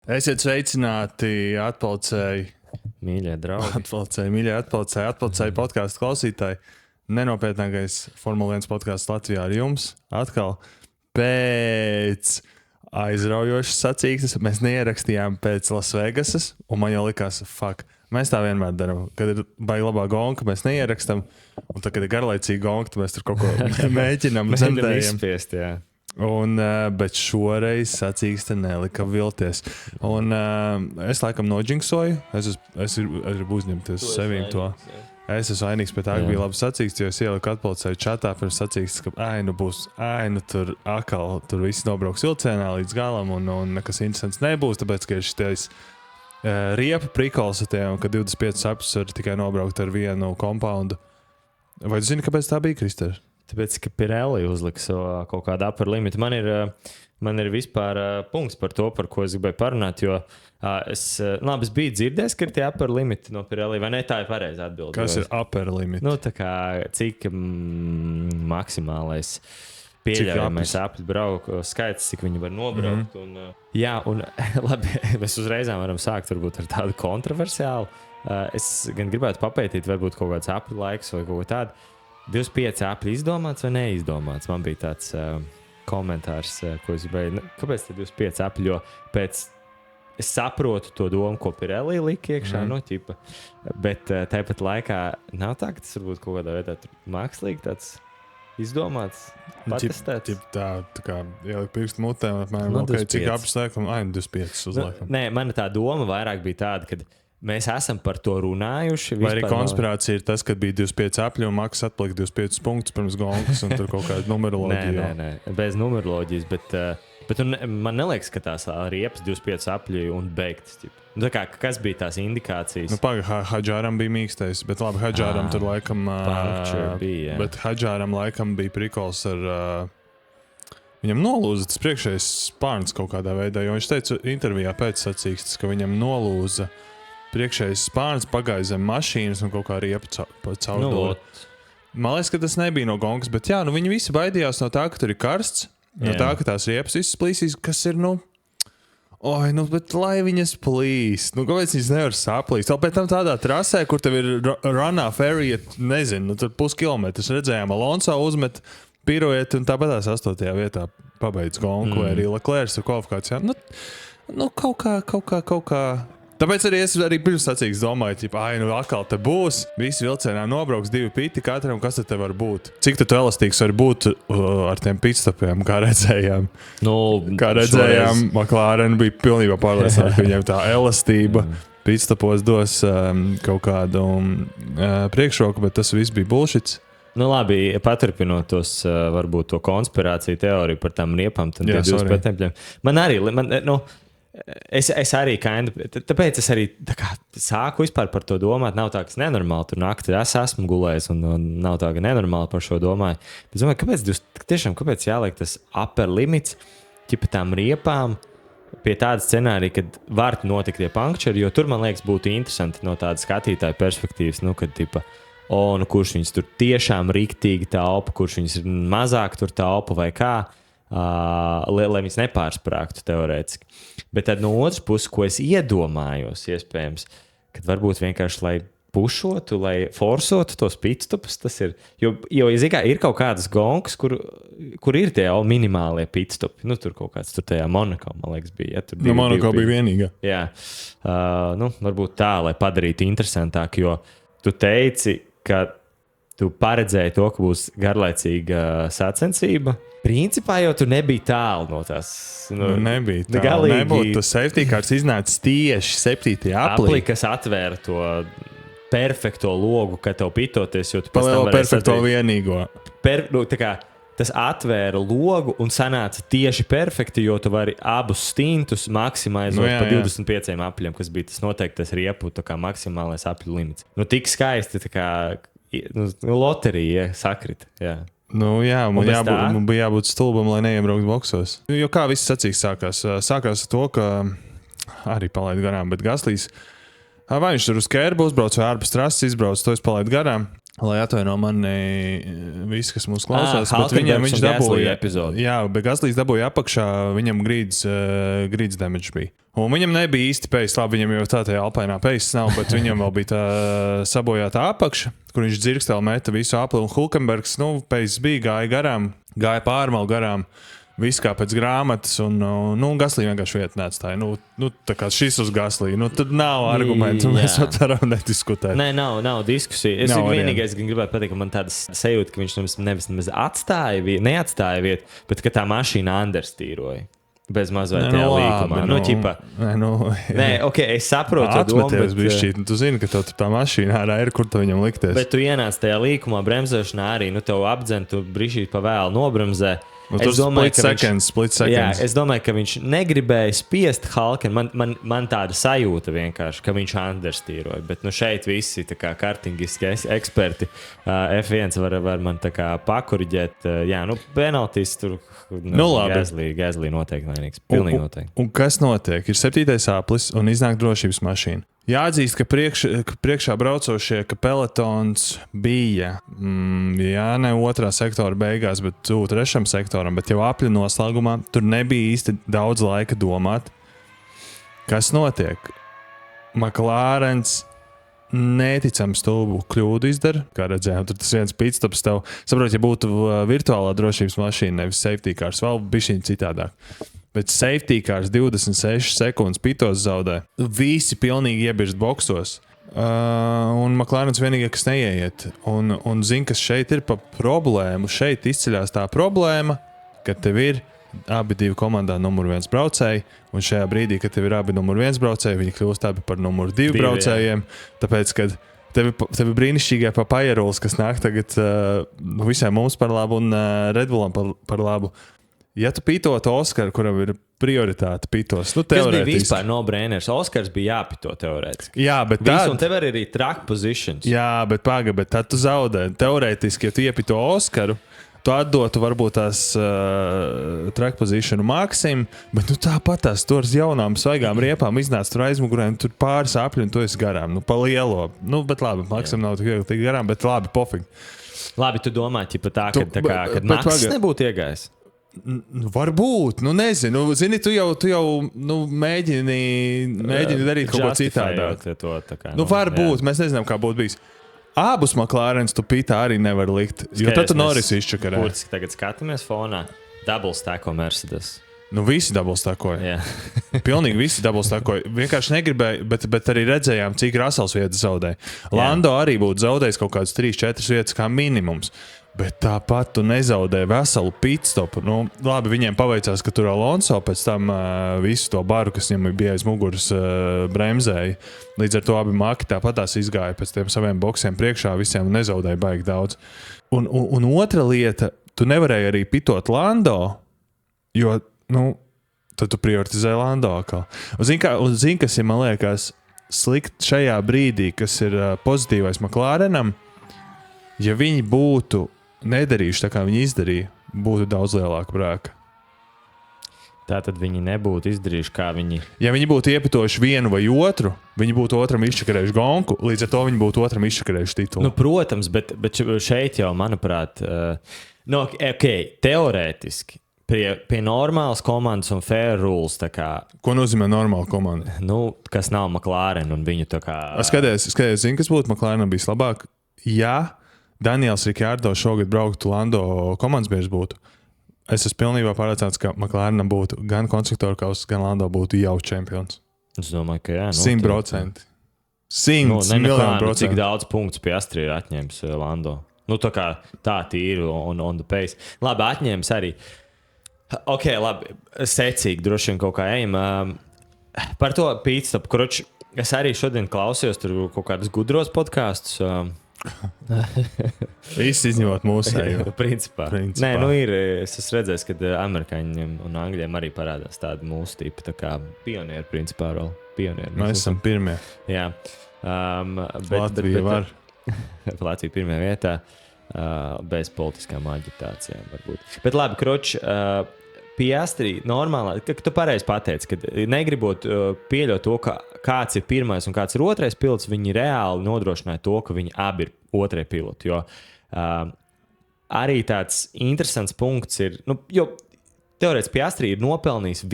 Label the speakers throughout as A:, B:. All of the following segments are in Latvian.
A: Esiet sveicināti atpalcēji.
B: Mīļie draugi.
A: Atpalcēji podkāstu klausītāji. Nenopietnākais Formula 1 podkāsts Latvijā ar jums. Atkal pēc aizraujošas sacīkstes mēs neierakstījām pēc Lasvegasas, un man jau likās, mēs tā vienmēr darām. Kad ir baigi labā gonka, mēs neierakstām, un tad, kad ir garlaicīga gonka, tad mēs tur kaut ko mēģinām
B: izspiest, jā.
A: Bet šoreiz sacīkste nelika vilties. Un es laikam noģinksoju. Es gribu uzņemties sevīm to. Es esmu vainīgs pie tā, ka bija labi sacīkste, jo es ieliku atpalcēju čatā pirms sacīkstes, ka tur atkal tur viss nobrauks vilcienā līdz galam un nekas interesants nebūs, tāpēc, ka ir šitais riepa prikols ar tiem, ka 25 sapus var tikai nobraukt ar vienu kompoundu. Vai tu zini, kāpēc tā bija, Krister?
B: Tāpēc, ka Pirelli uzliks kaut kādu upper limitu. Man ir vispār punkts par to, par ko es gribēju parunāt, jo es biju dzirdējis, ka ir tie upper limiti no Pirelli, vai ne? Tā ir pareiza atbilde.
A: Kas ir upper limit?
B: Tā kā cik maksimālais pieļaujamais apļu brauku skaits, cik viņi var nobraukt. Un labi, mēs uzreiz varam sākt varbūt ar tādu kontroversiālu. Es gan gribētu papētīt, varbūt kaut kāds apļu laiks vai kaut ko tādu. 25 apli izdomāts vai neizdomāts? Man bija tāds komentārs, ko es gribēju. Kāpēc tad 25 apli? Jo es saprotu to domu, ko Pirelli lika iekšā, ķipa. Bet tāpat laikā nav tā, ka tas varbūt kaut kādā veidā mākslīgi tāds izdomāts, patestēts.
A: Tā kā ielikt pirkstu mutē, apmēram, cik aplis liekam? 25 uzliekam.
B: Nē, mana tā doma vairāk bija tāda, ka mēs esam par to runājuši.
A: Vai arī konspirācija ir tas, ka bija 25 apļi un Maks atplika 25 punktus pirms gonkas un tur kaut kāda numeroloģija?
B: Nē, bez numeroloģijas, bet man neliekas, ka tās riepas 25 apļi un beigtas. Kas bija tās indikācijas?
A: Hadžāram bija mīkstais, bet labi, Hadžāram tur laikam
B: bija.
A: Bet Hadžāram laikam bija prikols ar viņam nolūza tas priekšējais spārns kaut kādā veidā, jo viņš teica intervijā pēc sacīkstes, ka viņam nolūza priekšējais spārns, pagāja zem mašīnas un kaut kā riepa caurdūra. Man liekas, ka tas nebija no gonkas, bet viņi visi baidījās no tā, ka tur ir karsts, no tā, ka tās riepas visas plīsīs, kas ir, bet lai viņas plīst, kāpēc viņas nevar saplīst? Vēl pēc tam tādā trasē, kur tev ir run-off area, nezinu, tur puskilometrs redzējām, Alonso uzmet pirueti un tāpatās 8. vietā pabeidz gonku, vai arī Leclerc ar kvalifikācijām. Kaut kā. Tāpēc es arī pirms sacīks domāju, atkal te būs, visi vilcienā nobrauks 2 piti katram, kas te var būt? Cik tu elastīgs var būt ar tiem pitstopiem, kā redzējām? McLaren bija pilnībā pārliecināta, ka viņiem tā elastība pitstopos dos kaut kādu priekšroku, bet tas viss bija bullshits.
B: Labi, paturpinot varbūt to konspirāciju teoriju par tām riepām, tad tie 25 tempļiem. Man arī, Es arī tāpēc es arī sāku vispār par to domāt. Nav tā, ka es nenormāli tur nakti esmu gulējis un nav tā, ka nenormāli par šo domāju. Bet es domāju, kāpēc jāliek tas upper limits tām riepām pie tāda scenārija, kad var notikt tie punkčeri, jo tur, man liekas, būtu interesanti no tāda skatītāja perspektīvas, kad kurš viņus tur tiešām riktīgi taupa, kurš viņus mazāk tur taupa vai kā. Lai viņas nepārsprāgtu teorētiski. Bet tad no otras puses, ko es iedomājos, iespējams, kad varbūt vienkārši, lai pušotu, lai forsotu tos pitstopus, tas ir, jo ir kaut kādas gonkas, kur ir tie minimālie pitstopi. Tur kaut kāds tur tajā Monako, man liekas, bija. Ja,
A: Monako bija vienīgā.
B: Jā, varbūt tā, lai padarītu interesantāk, jo tu teici, ka tu paredzēji to, ka būs garlaicīga sacensība. Principā jau tur nebija tālu no tās.
A: Nebija tālu. Nebūtu tas safety cars iznācis tieši 7. aplī.
B: Kas atvēra to perfekto logu, kad tev pitoties, jo tu
A: pēc tam perfekto vienīgo.
B: Tas atvēra logu un sanāca tieši perfekti, jo tu vari abus stintus maksimizēt pa 25 apļiem, kas bija tas noteiktais riepu maksimālais apļu limits. Tik skaisti, loterija sakrita, jā.
A: Man bija jābūt stulbam, lai neiebrauktu boksos. Jo kā viss sacīks sākās? Sākās ar to, ka arī palaid garām, bet Gaslīs, vai viņš tur uz kērbu uzbrauc vai ārpus trases izbrauc, to es palaidu garām. Lai atvaino mani visi, kas mūs klausās, bet viņam viņš
B: dabūja epizodi.
A: Jā, bet Gaslīs dabūja apakšā, viņam grīdas damage bija. Un viņam nebija īsti pējas, labi, viņam jau tā alpainā pējas nav, bet viņam vēl bija tā sabojāta apakša, kur viņš dzirkstēl meta visu apli, un Hulkenbergs, pējas bija, gāja garām, gāja pārmalu garām. Viss kā pēc grāmatas, un Gaslī vienkārši vieta neatstāja. Tā kā šis uz Gaslī, tad nav argumentu, mēs varam nediskutēt.
B: Nē, nav diskusija. Es vienīgais gribētu pateikt, ka man tāda sajūta, ka viņš nevis neatstāja vietu, bet ka tā mašīna understīroja. Bez mazliet tajā līkumā. Nē, ok, es saprotu to domu,
A: bet... Tu zini, ka tā mašīna ārā ir, kur tu viņam likties.
B: Bet tu ienāc tajā līkumā, bremzēšanā arī, tev apdzen, tu brīšķīt pa vēlu nobremzē.
A: Es domāju, split seconds.
B: Jā, es domāju, ka viņš negribēja spiest Halkenu. Man tāda sajūta vienkārši, ka viņš understīroja. Bet šeit visi kartingiski eksperti F1 var man pakuriģēt. Jā, penaltis tur. Gaslī noteikti vainīgs. Pilnīgi noteikti.
A: Un kas notiek? Ir 7. aplis un iznāk drošības mašīna. Jāatzīst, ka priekšā braucošie, ka pelotons bija, ne otrā sektora beigās, bet tuvu trešam sektoram, bet jau apļu noslēgumā tur nebija īsti daudz laika domāt, kas notiek. McLarens neticami stulbu kļūdu izdara, kā redzējām, tur tas viens pitstops tev. Saprot, ja būtu virtuālā drošības mašīna, nevis safety cars, vēl bišķiņ citādāk. Bet safety cars 26 sekundes pitos zaudē. Visi pilnīgi iebirst boksos. Un McLarens vienīgie, kas neieiet. Un zin, kas šeit ir pa problēmu. Šeit izceļās tā problēma, ka tev ir abi divi komandā numur 1 braucēji. Un šajā brīdī, kad tev ir abi numur 1 braucēji, viņi kļūst abi par numur 2 braucējiem. Tāpēc, kad tev ir brīnišķīgā papairulis, kas nāk tagad visiem mums par labu un Red Bullam par labu. Ja tu pītotu Oskaru, kuram ir prioritāte pītos, teorētiski.
B: Kas bija vispār no-brainers? Oskars bija jāpito teorētiski.
A: Jā, bet tad...
B: Un tev arī track positions.
A: Jā, bet tad tu zaudē. Teorētiski, ja tu iepito Oskaru, tu atdotu varbūt tās track positionu Maksim, bet tāpat tās tur uz jaunām svaigām riepām iznāc tur aizmugurēm, tur pāris apļi un tu esi garām. Pa lielo. Bet labi, Maksim nav tik garām, bet labi, pofīgi.
B: Labi, tu domā, kad Maks nebūtu iegājis.
A: Varbūt, nezinu. Zini, tu jau mēģini darīt kaut ko citādāk. Varbūt, mēs nezinām, kā būtu bijis. Abus McLarens tu pitā arī nevar likt, jo tad tu Norris izčakarē.
B: Kurci tagad skatāmies fonā? Double stacko Mercedes.
A: Visi double stackoja. Pilnīgi visi double stackoja. Vienkārši negribēja, bet arī redzējām, cik Russells vietas zaudēja. Lando arī būtu zaudējis kaut kādas 3-4 vietas kā minimums. Bet tāpat tu nezaudēji veselu pitstopu. Labi, viņiem paveicās, ka tur Alonso pēc tam visu to baru, kas viņam bija aiz muguras, bremzēja. Līdz ar to abi maki tāpatās izgāja pēc tiem saviem boksiem priekšā, visiem nezaudēja baigi daudz. Un otra lieta, tu nevarēji arī pitot Lando, jo, tad tu prioritizēji Lando atkal. Un zini, kas ir, man liekas, slikt šajā brīdī, kas ir pozitīvais McLarenam, ja viņi būtu nedarījuši tā, kā viņi izdarīja, būtu daudz lielāka brēka.
B: Tātad viņi nebūtu izdarījuši, kā viņi...
A: Ja viņi būtu iepitojuši vienu vai otru, viņi būtu otram izčakarējuši gonku, līdz ar to viņi būtu otram izčakarējuši titulu.
B: Protams, bet šeit jau, manuprāt, teorētiski, pie normālas komandas un fair rules, tā kā...
A: Ko nozīmē normāla komanda?
B: Kas nav McLaren un viņu tā kā...
A: Skaties, zini, kas būtu McLarenam bijis labāk? Ja Daniels Ricciardo šogad brauktu Lando komandas biedrs būtu, es esmu pilnībā pārliecināts, ka McLarenam būtu gan konstruktoru kauss, gan Lando būtu jau čempions.
B: Es domāju, ka jā.
A: 100%. 100%.
B: Cik daudz punktus pie Astri ir atņēmis Lando? Tā tīri on the pace. Labi, atņēmis arī. Ok, labi, secīgi droši vien kaut kā ejam. Par to pitstop, kroč, es arī šodien klausījos tur kaut kādus gudros podkastus.
A: Visi izņemot mūsējo.
B: Principā. Nē, ir, es esmu redzējis, ka amerikāņiem un angļiem arī parādās tādi mūsu tipi, tā kā pionieri, principā, vēl pionieri.
A: Mēs esam pirmie.
B: Jā.
A: Latvija var.
B: Latvija pirmajā vietā, bez politiskām aģitācijām varbūt. Bet labi, kroč, Piastri normālā, ka tu pareizi pateici, ka negribot pieļaut to, ka kāds ir pirmais un kāds ir otrais pilots, viņi reāli nodrošināja to, ka viņi abi ir otrie piloti. Jo arī tāds interesants punkts ir, jo teorētiski Piastri ir nopelnījis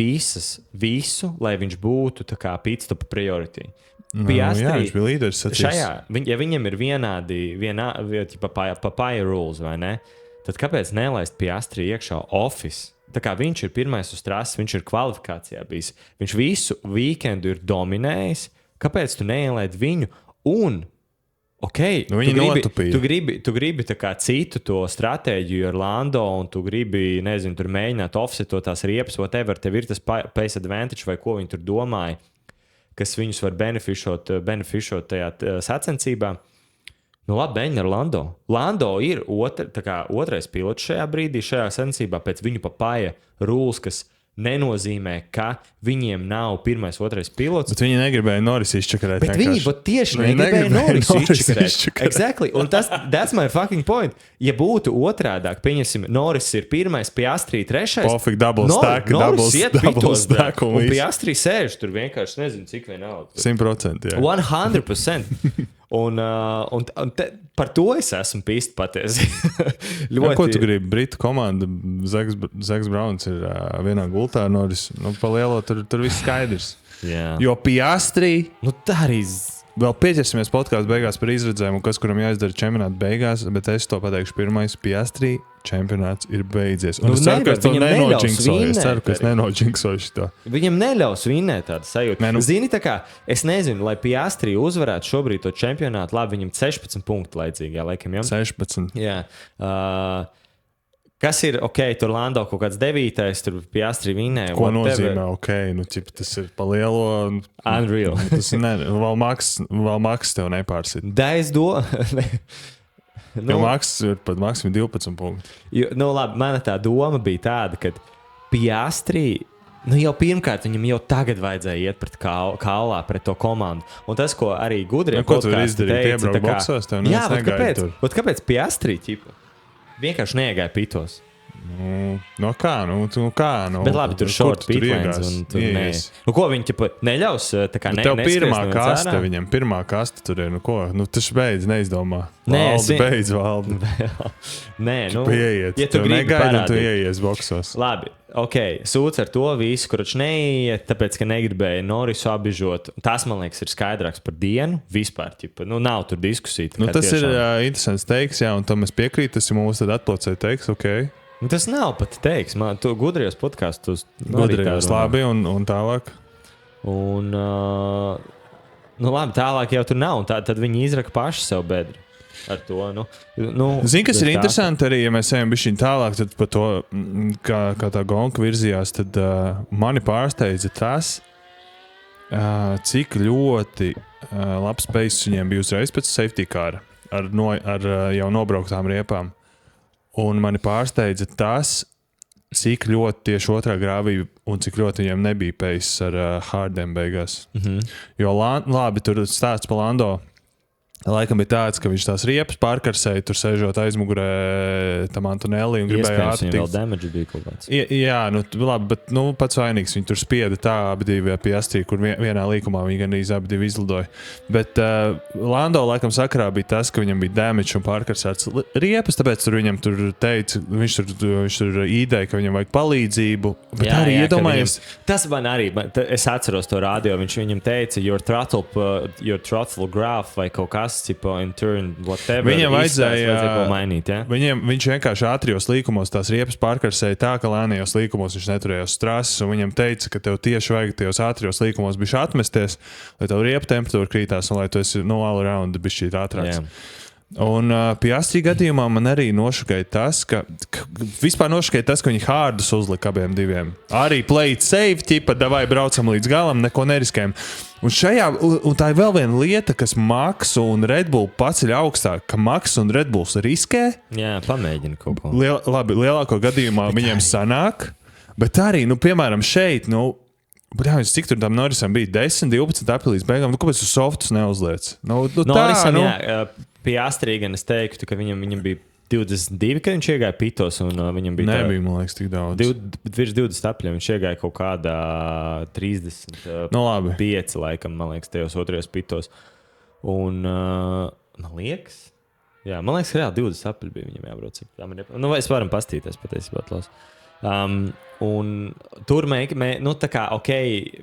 B: visu, lai viņš būtu tā kā pitstop priority. Piastri,
A: jā, viņš bija līderis.
B: Ja viņam ir papaya rules, vai ne? Tad kāpēc nelaist Piastri iekšā office? Tā kā viņš ir pirmais uz trases, viņš ir kvalifikācijā bijis. Viņš visu weekendu ir dominējis. Kāpēc tu neielaid viņu? Un, tu gribi tā kā citu to stratēģiju ar Lando, un tu gribi, nezinu, tur mēģināt offsetot tās riepas, whatever, tev ir tas pace advantage, vai ko viņi tur domāja, kas viņus var benefišot tajā sacensībā. Labi, beigni ar Lando. Lando ir otrais pilots šajā brīdī, šajā sacensībā pēc viņu papaya rules, kas nenozīmē, ka viņiem nav pirmais, otrais pilots.
A: Bet viņi negribēja Norris izčakarēt.
B: Bet viņi tieši negribēja Norris izčakarēt. Exactly. Un that's my fucking point. Ja būtu otrādāk, pieņemsim, Norris ir pirmais, Piastri trešais.
A: Perfect double stack, double stack.
B: Un Piastri sēž tur vienkārši, nezinu, cik vienalga.
A: 100%, jā.
B: 100%. Un par to es esmu pīsti patiesi.
A: Ko tu gribi? Britu komanda, Zaks Brauns ir vienā gultā ar Norris. Pa lielo tur viss skaidrs.
B: Jā.
A: Jo Piastri...
B: tā arī...
A: Vēl pieķersimies podkāstu beigās par izredzēm un kas, kuram jāizdara čempionāta beigās, bet es to pateikšu pirmais. Piastri čempionāts ir beidzies. Un es ceru, ka es to nenoģinksoju. Es ceru, ka es nenoģinksoju šito.
B: Viņam neļaus vinnēt tādu sajūtu. Zini, tā kā, es nezinu, lai Piastri uzvarētu šobrīd to čempionātu, labi, viņam 16 punkti laicīgi, jā, laikam, jā?
A: 16.
B: Jā. Kas ir, tur Lando kaut kāds 9, tur Piastri vinnēja.
A: Ko nozīmē, tas ir pa lielo...
B: Unreal.
A: Tas vēl Maks tev nepārsit. Jo Maks ir pat maksimum 12 punkti.
B: Labi, mana tā doma bija tāda, ka Piastri... jau pirmkārt, viņam jau tagad vajadzēja iet pret kaulā, pret to komandu. Un tas, ko arī gudrie podkāsti teica...
A: Iebraukt boxos, tev
B: jā, kāpēc Piastri, vienkārši neiegāja pitos.
A: Kā?
B: Bet labi, tur short pitlanes un tur nē. Ko viņi neļaus?
A: Tev pirmā kaste, viņam pirmā kaste tur ir, tas beidz neizdomā. Valdi.
B: Nē,
A: ieiet.
B: Ja tu gribi parādīt.
A: Tu ieies boxos.
B: Labi, sūdz ar to visu, kurš neiet, tāpēc, ka negribēja Norrisu apbižot. Tas, man liekas, ir skaidrāks par dienu vispār. Nav tur diskusija.
A: Tas ir interesants teiks, jā, un tam es piekrītu, tas ir mums tad atplocēja teiks,
B: Tas nav pat teiks, man tu gudrijos podkāstos.
A: Gudrijos labi un tālāk.
B: Un, labi, tālāk jau tur nav, un tad viņi izraka paši sev bedri. Ar to,
A: Zini, kas ir interesanti arī, ja mēs ejam bišķiņ tālāk, tad par to, kā tā gonka virzījās, tad mani pārsteidza tas, cik ļoti labs pace viņiem bija uzreiz pēc safety car ar jau nobrauktām riepām. Un mani pārsteidza tas, cik ļoti tieši otrā grāvī un cik ļoti viņiem nebija pace ar hardiem beigās. Jo labi, tur stāsts pa Lando. Laikam bija tāds, ka viņš tās riepas pārkarsēja, tur sēžot aizmugurē tam Antonelli un gribēja
B: ātri tikt. Iespējams, vēl damage bija kaut kāds.
A: Jā, labi, bet pats vainīgs. Viņi tur spieda tā abi divi Piastri, kur vienā līkumā viņi gandrīz abi divi izlidoja. Bet Lando laikam sakarā bija tas, ka viņam bija damage un pārkarsēts riepas, tāpēc tur viņam tur teica, viņš tur ideja, ka viņam vajag palīdzību. Bet
B: jā,
A: arī iedomājies.
B: Tas man arī, es atceros to radio, viņš viņam teica, your throttle graph vai kaut kas.
A: Viņam vajadzēja
B: mainīt, ja?
A: Viņš vienkārši ātrijos līkumos tās riepas pārkarsēja tā, ka lēnajos līkumos viņš neturējās strases, un viņam teica, ka tev tieši vajag tajos ātrijos līkumos bišķi atmesties, lai tev riepa temperatūra krītās un lai tu esi all around bišķi ātrāks. Un Piastri gadījumā man arī nošokēja tas, ka viņi hārdus uzlika abiem diviem. Arī play it safe, davai braucam līdz galam, neko neriskējam. Un tā ir vēl viena lieta, kas Maksu un Red Bull paceļ augstāk, ka Maks un Red Bulls riskē.
B: Jā, pamēģina kaut ko.
A: Labi, lielāko gadījumā viņiem sanāk, bet arī, piemēram, šeit, cik tur tam Norrisam bija 10, 12 apelīs beigām, kāpēc tu softus neuzliec?
B: Norrisam, jā, Piastri gan es teiktu, ka viņam bija 22, kad viņš iegāja pitos, un viņam bija
A: nebija, man liekas, tik daudz.
B: Virs 20 apļiem, viņš iegāja kaut kādā 35, laikam, man liekas, tajos otrajos pitos. Un, man liekas, ka reāli 20 apļi bija viņam jābrauc. Nu, vai es varam pastīties patiesībā tos. Un tur tā kā,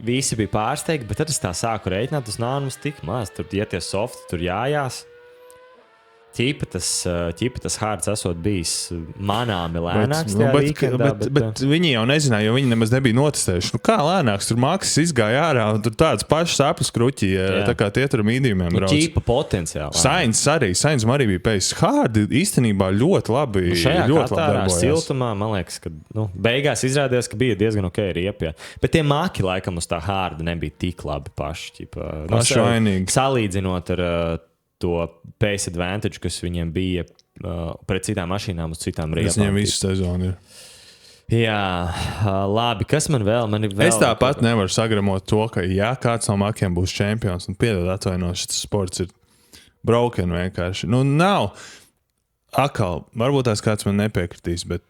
B: visi bija pārsteigti, bet tad es tā sāku reiķināt, tas nav mums tik maz. Tur, ja tie softi, tur jājās. Ķipa tas hārds esot bijis manāmi lēnāks tajā weekendā.
A: Bet viņi jau nezināja, jo viņi nemaz nebija notestējuši. Nu kā lēnāks? Tur Maksis izgāja ārā un tur tāds pašs aplis kruķi, tā kā tie tur mīdījumiem brauc.
B: Ķipa potenciāli.
A: Sainz arī bija pēc hārdi īstenībā ļoti labi.
B: Šajā
A: ļoti
B: Katārā
A: labi
B: siltumā, man liekas, ka beigās izrādījās, ka bija diezgan riepjā. Bet tie maki laikam uz tā hārda nebija tik labi paši.
A: Pašvainīgi.
B: Salīdzinot ar to pace advantage, kas viņiem bija pret citām mašīnām uz citām riepām.
A: Tas viņiem visu sezonu ir.
B: Jā, labi. Kas man vēl?
A: Es tāpat nevaru sagramot to, ka kāds no makiem būs čempions, un piedod atvainoši, šis sports ir broken vienkārši. Nu, nav. Akal, varbūt tās kāds man nepiekritīs, bet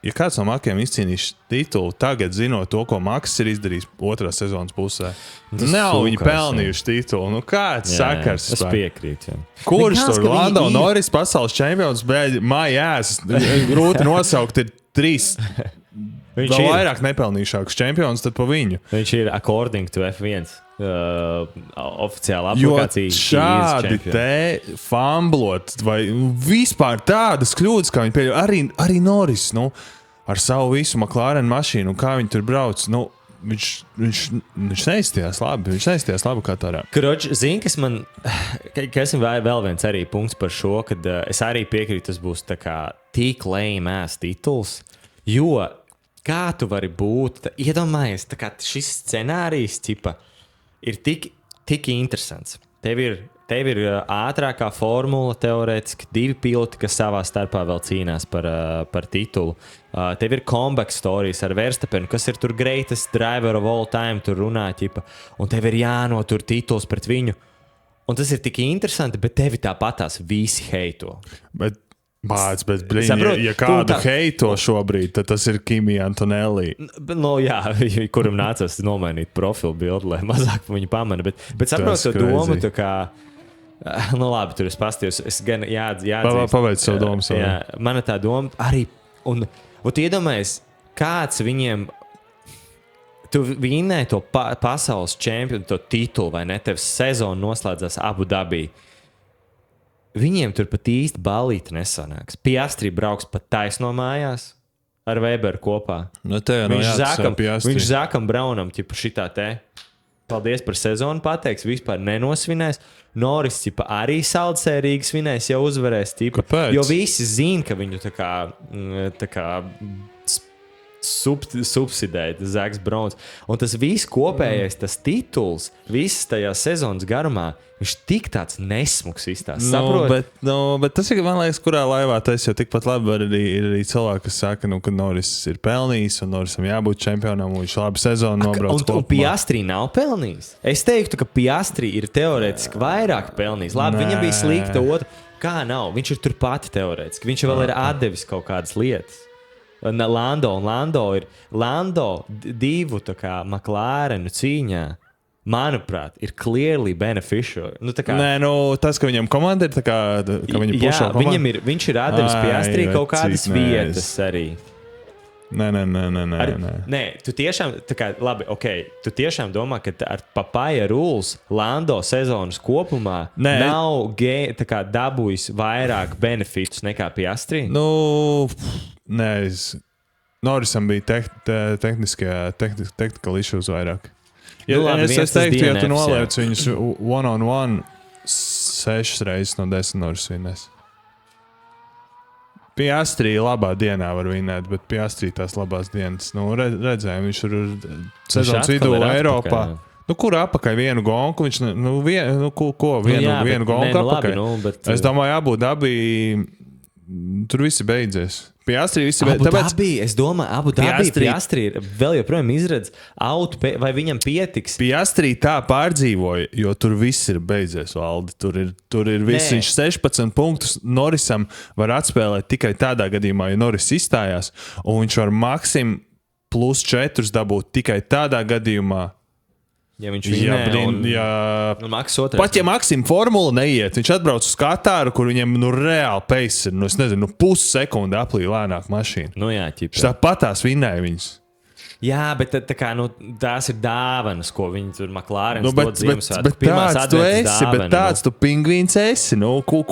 A: ja kāds no makiem izcīnīs titulu, tagad zinot to, ko Maksis ir izdarījis otrā sezonas pusē, nav viņi pelnījuši titulu. Nu, kāds sakars?
B: Es piekrītu.
A: Kurš tur Lando Norris pasaules čempions, bet mājās grūti nosaukt ir 3 vēl vairāk nepelnījušākus čempionus tad pa viņu.
B: Viņš ir according to F1 oficiāla aplikācija.
A: Jo šādi te famblot vai vispār tādas kļūdas, kā viņi pieļauj, arī Norris, ar savu visu McLaren mašīnu, kā viņi tur brauc, viņš neizstījās labi. Viņš neizstījās labi kā tādā.
B: Kroč, zini, kas vēl viens arī punkts par šo, kad es arī piekrītu, tas būs tā kā tik lame ass tituls, jo kā tu vari būt, iedomājies, tā kā šis scenārijs, ir tik interesants. Tev ir ātrākā formula teorētiski, 2 piloti, kas savā starpā vēl cīnās par titulu. Tev ir comeback stories ar Verstappenu, kas ir tur greatest driver of all time, tur runā, un tev ir jānotur tituls pret viņu. Un tas ir tik interesanti, bet tevi tāpatās visi heito.
A: Bet ja kādu heito šobrīd, tad tas ir Kimi Antonelli.
B: Kuram nācās nomainīt profilu bildi, lai mazāk viņu pamana. Bet saprotu to domu, tā kā, labi, tur es pastījos, es gan jāatzīst.
A: Paveic savu domu.
B: Mana tā doma arī, un iedomājies, kāds viņiem, tu vinnē to pasaules čempionu, to titulu, vai ne, tev sezonu noslēdzās Abu Dabī. Viņiem tur pat īsti balīti nesanāks. Piastri brauks pat taisno mājās ar Weberu kopā. Viņš Zakam Braunam šitā te paldies par sezonu pateiks, vispār nenosvinēs. Norris arī saldsērīgi svinēs, jau uzvarēs. Jo visi zina, ka viņu tā kā subsidēt Zaks Brauns. Un tas viss kopējais, tas tituls, viss tajā sezonas garumā, viņš tik tāds nesmuks izstāsta.
A: Bet tas ir, man liekas, kurā laivā tas jau tikpat labi ir arī cilvēki, kas saka, ka Norris ir pelnījis un Norrisam jābūt čempionam un viņš labi sezonu nobrauc kopumā.
B: Un Piastri nav pelnījis. Es teiktu, ka Piastri ir teorētiski vairāk pelnījis. Labi, viņam bija slikta otra. Kā nav? Viņš ir turpat teorētiski. Viņš vēl ir atdevis kaut kādas lietas. Lando ir divu McLarenu cīņā, manuprāt, ir clearly beneficial.
A: Tas, ka viņam komanda ir, ka viņi pušo komandu.
B: Viņš ir atdevis Piastrī kaut kādas vietas arī. Nē, tu tiešām, labi, tu tiešām domā, ka ar Papaya Rules Lando sezonas kopumā nav dabūjis vairāk benefitus nekā Piastrī?
A: Nē, Norrisam bija technical issues vairāk. Es teiktu, ja tu noliec viņus one-on-one 6 reizes no 10 Norris vinnēs. Piastri labā dienā var vinnēt, bet Piastri tās labās dienas. Redzējām, viņš ir sezonas vidū Eiropā. Kur apakaļ vienu gonku? Viņš, vienu gonku apakaļ. Es domāju, Abu Dabī tur visi beidzies. Piastri visi...
B: Es domāju, Abu Dabī Piastri ir vēl joprojām izredz vai viņam pietiks?
A: Piastri tā pārdzīvoja, jo tur viss ir beidzies, Valdi. Tur ir viss, viņš 16 punktus Norrisam var atspēlēt tikai tādā gadījumā, ja Norris izstājās, un viņš var maksim plus 4 dabūt tikai tādā gadījumā,
B: ja viņš vinē
A: pat ja Maksim formula neiet, viņš atbrauc uz Katāru, kur viņam reāli pace ir, es nezinu, pussekundi aplī lēnāk mašīna.
B: Ķipa.
A: Viņš tāpatās vinēja viņus.
B: Jā, bet tās ir dāvanas, ko viņi tur McLaren dod Ziemassvētku.
A: Bet tāds tu pingvīns esi. Ko?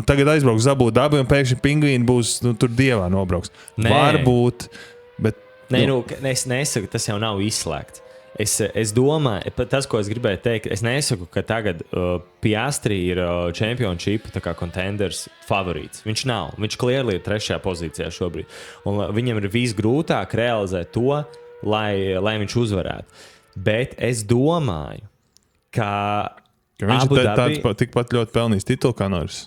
A: Tagad aizbrauks Abu Dabi un pēkšņi pingvīni būs, tur dievā nobrauks. Varbūt, bet...
B: Es nesaku, tas jau nav izslēgts. Es domāju, tas, ko es gribēju teikt, es nesaku, ka tagad Piastri ir championship contenders favorīts. Viņš nav. Viņš clearly ir 3. pozīcijā šobrīd. Un viņam ir visgrūtāk realizēt to, lai viņš uzvarētu. Bet es domāju, ka
A: viņš tikpat ļoti pelnījis titulu kā Norris.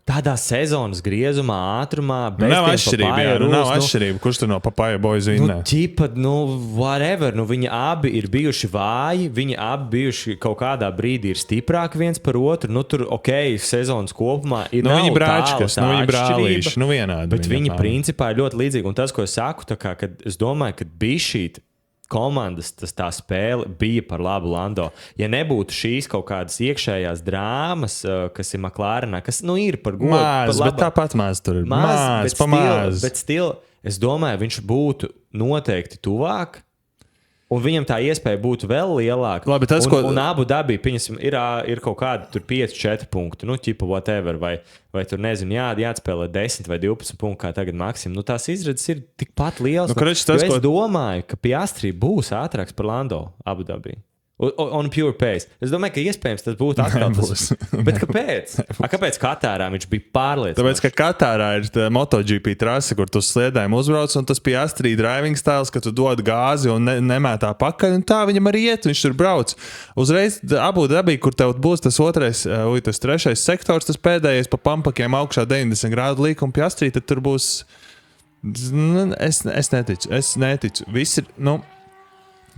B: Tādā sezonas griezumā, ātrumā, bez
A: nav atšķirība, kurš tur no Papaya Boys vinnē.
B: Whatever, viņi abi ir bijuši vāji, viņi abi bijuši kaut kādā brīdī ir stiprāki viens par otru, tur sezonas kopumā ir
A: viņi brāčkas, viņi brālīši, vienādi.
B: Bet viņi principā ir ļoti līdzīgi, un tas, ko es saku, kad es domāju, ka Bišīt komandas tā spēle bija par labu Lando. Ja nebūtu šīs kaut kādas iekšējās drāmas, kas ir McLarenā, kas ir par godu.
A: Bet tāpat maz tur ir.
B: Bet es domāju, viņš būtu noteikti tuvāk. Un viņam tā iespēja būtu vēl lielāka.
A: Labi,
B: un Abu Dabī, pieņemsim, ir kaut kādi tur 5-4 punkti, ķipa whatever, vai tur nezinu, jāatspēlē 10 vai 12 punkti, kā tagad Maksim. Tās izredzes ir tikpat lielas. Es domāju, ka Piastri būs ātrāks par Lando Abu Dabī. On pure pace. Es domāju, ka iespējams tas būtu atkal tas. Bet kāpēc? Kāpēc Katārā viņš bija pārliecināts?
A: Tāpēc, ka Katārā ir MotoGP trase, kur tu sliedējumu uzbrauc, un tas Piastri driving styles, ka tu dod gāzi un nemētā pakaļ, un tā viņam arī iet, viņš tur brauc. Uzreiz Abu Dabī, kur tev būs tas tas 3. sektors, tas pēdējais pa pampakiem augšā 90 grādu līku, un Piastri, tad tur būs... Es neticu. Viss ir,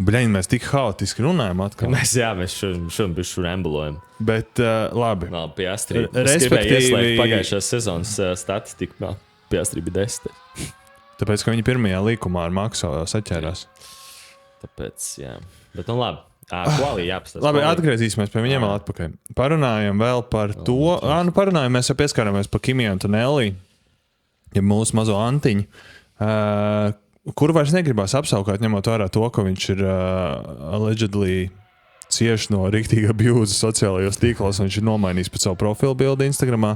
A: Bļaini, mēs tik haotiski runājam atkal.
B: Mēs šodien bišķi rembulojam.
A: Bet labi.
B: Piastri. Es gribēju ieslēgt pagājušās sezonas statistiku. Piastri bija 10.
A: Tāpēc, ka viņi pirmajā līkumā ar Maksu saķērās.
B: Tāpēc, jā. Bet labi. Quali jāpastāst.
A: Labi, atgriezīsimies pie viņiem vēl atpakaļ. Parunājam vēl par to. Parunājam, mēs jau pieskārāmies pa Kimiju un Tonelli. Ja mūsu mazo Antiņu. Kuru vairs negribās apsaukāt, ņemot vērā to, ka viņš ir allegedly cieši no riktīga abjūza sociālajos tīklos, un viņš ir nomainījis pēc savu profilu bildi Instagramā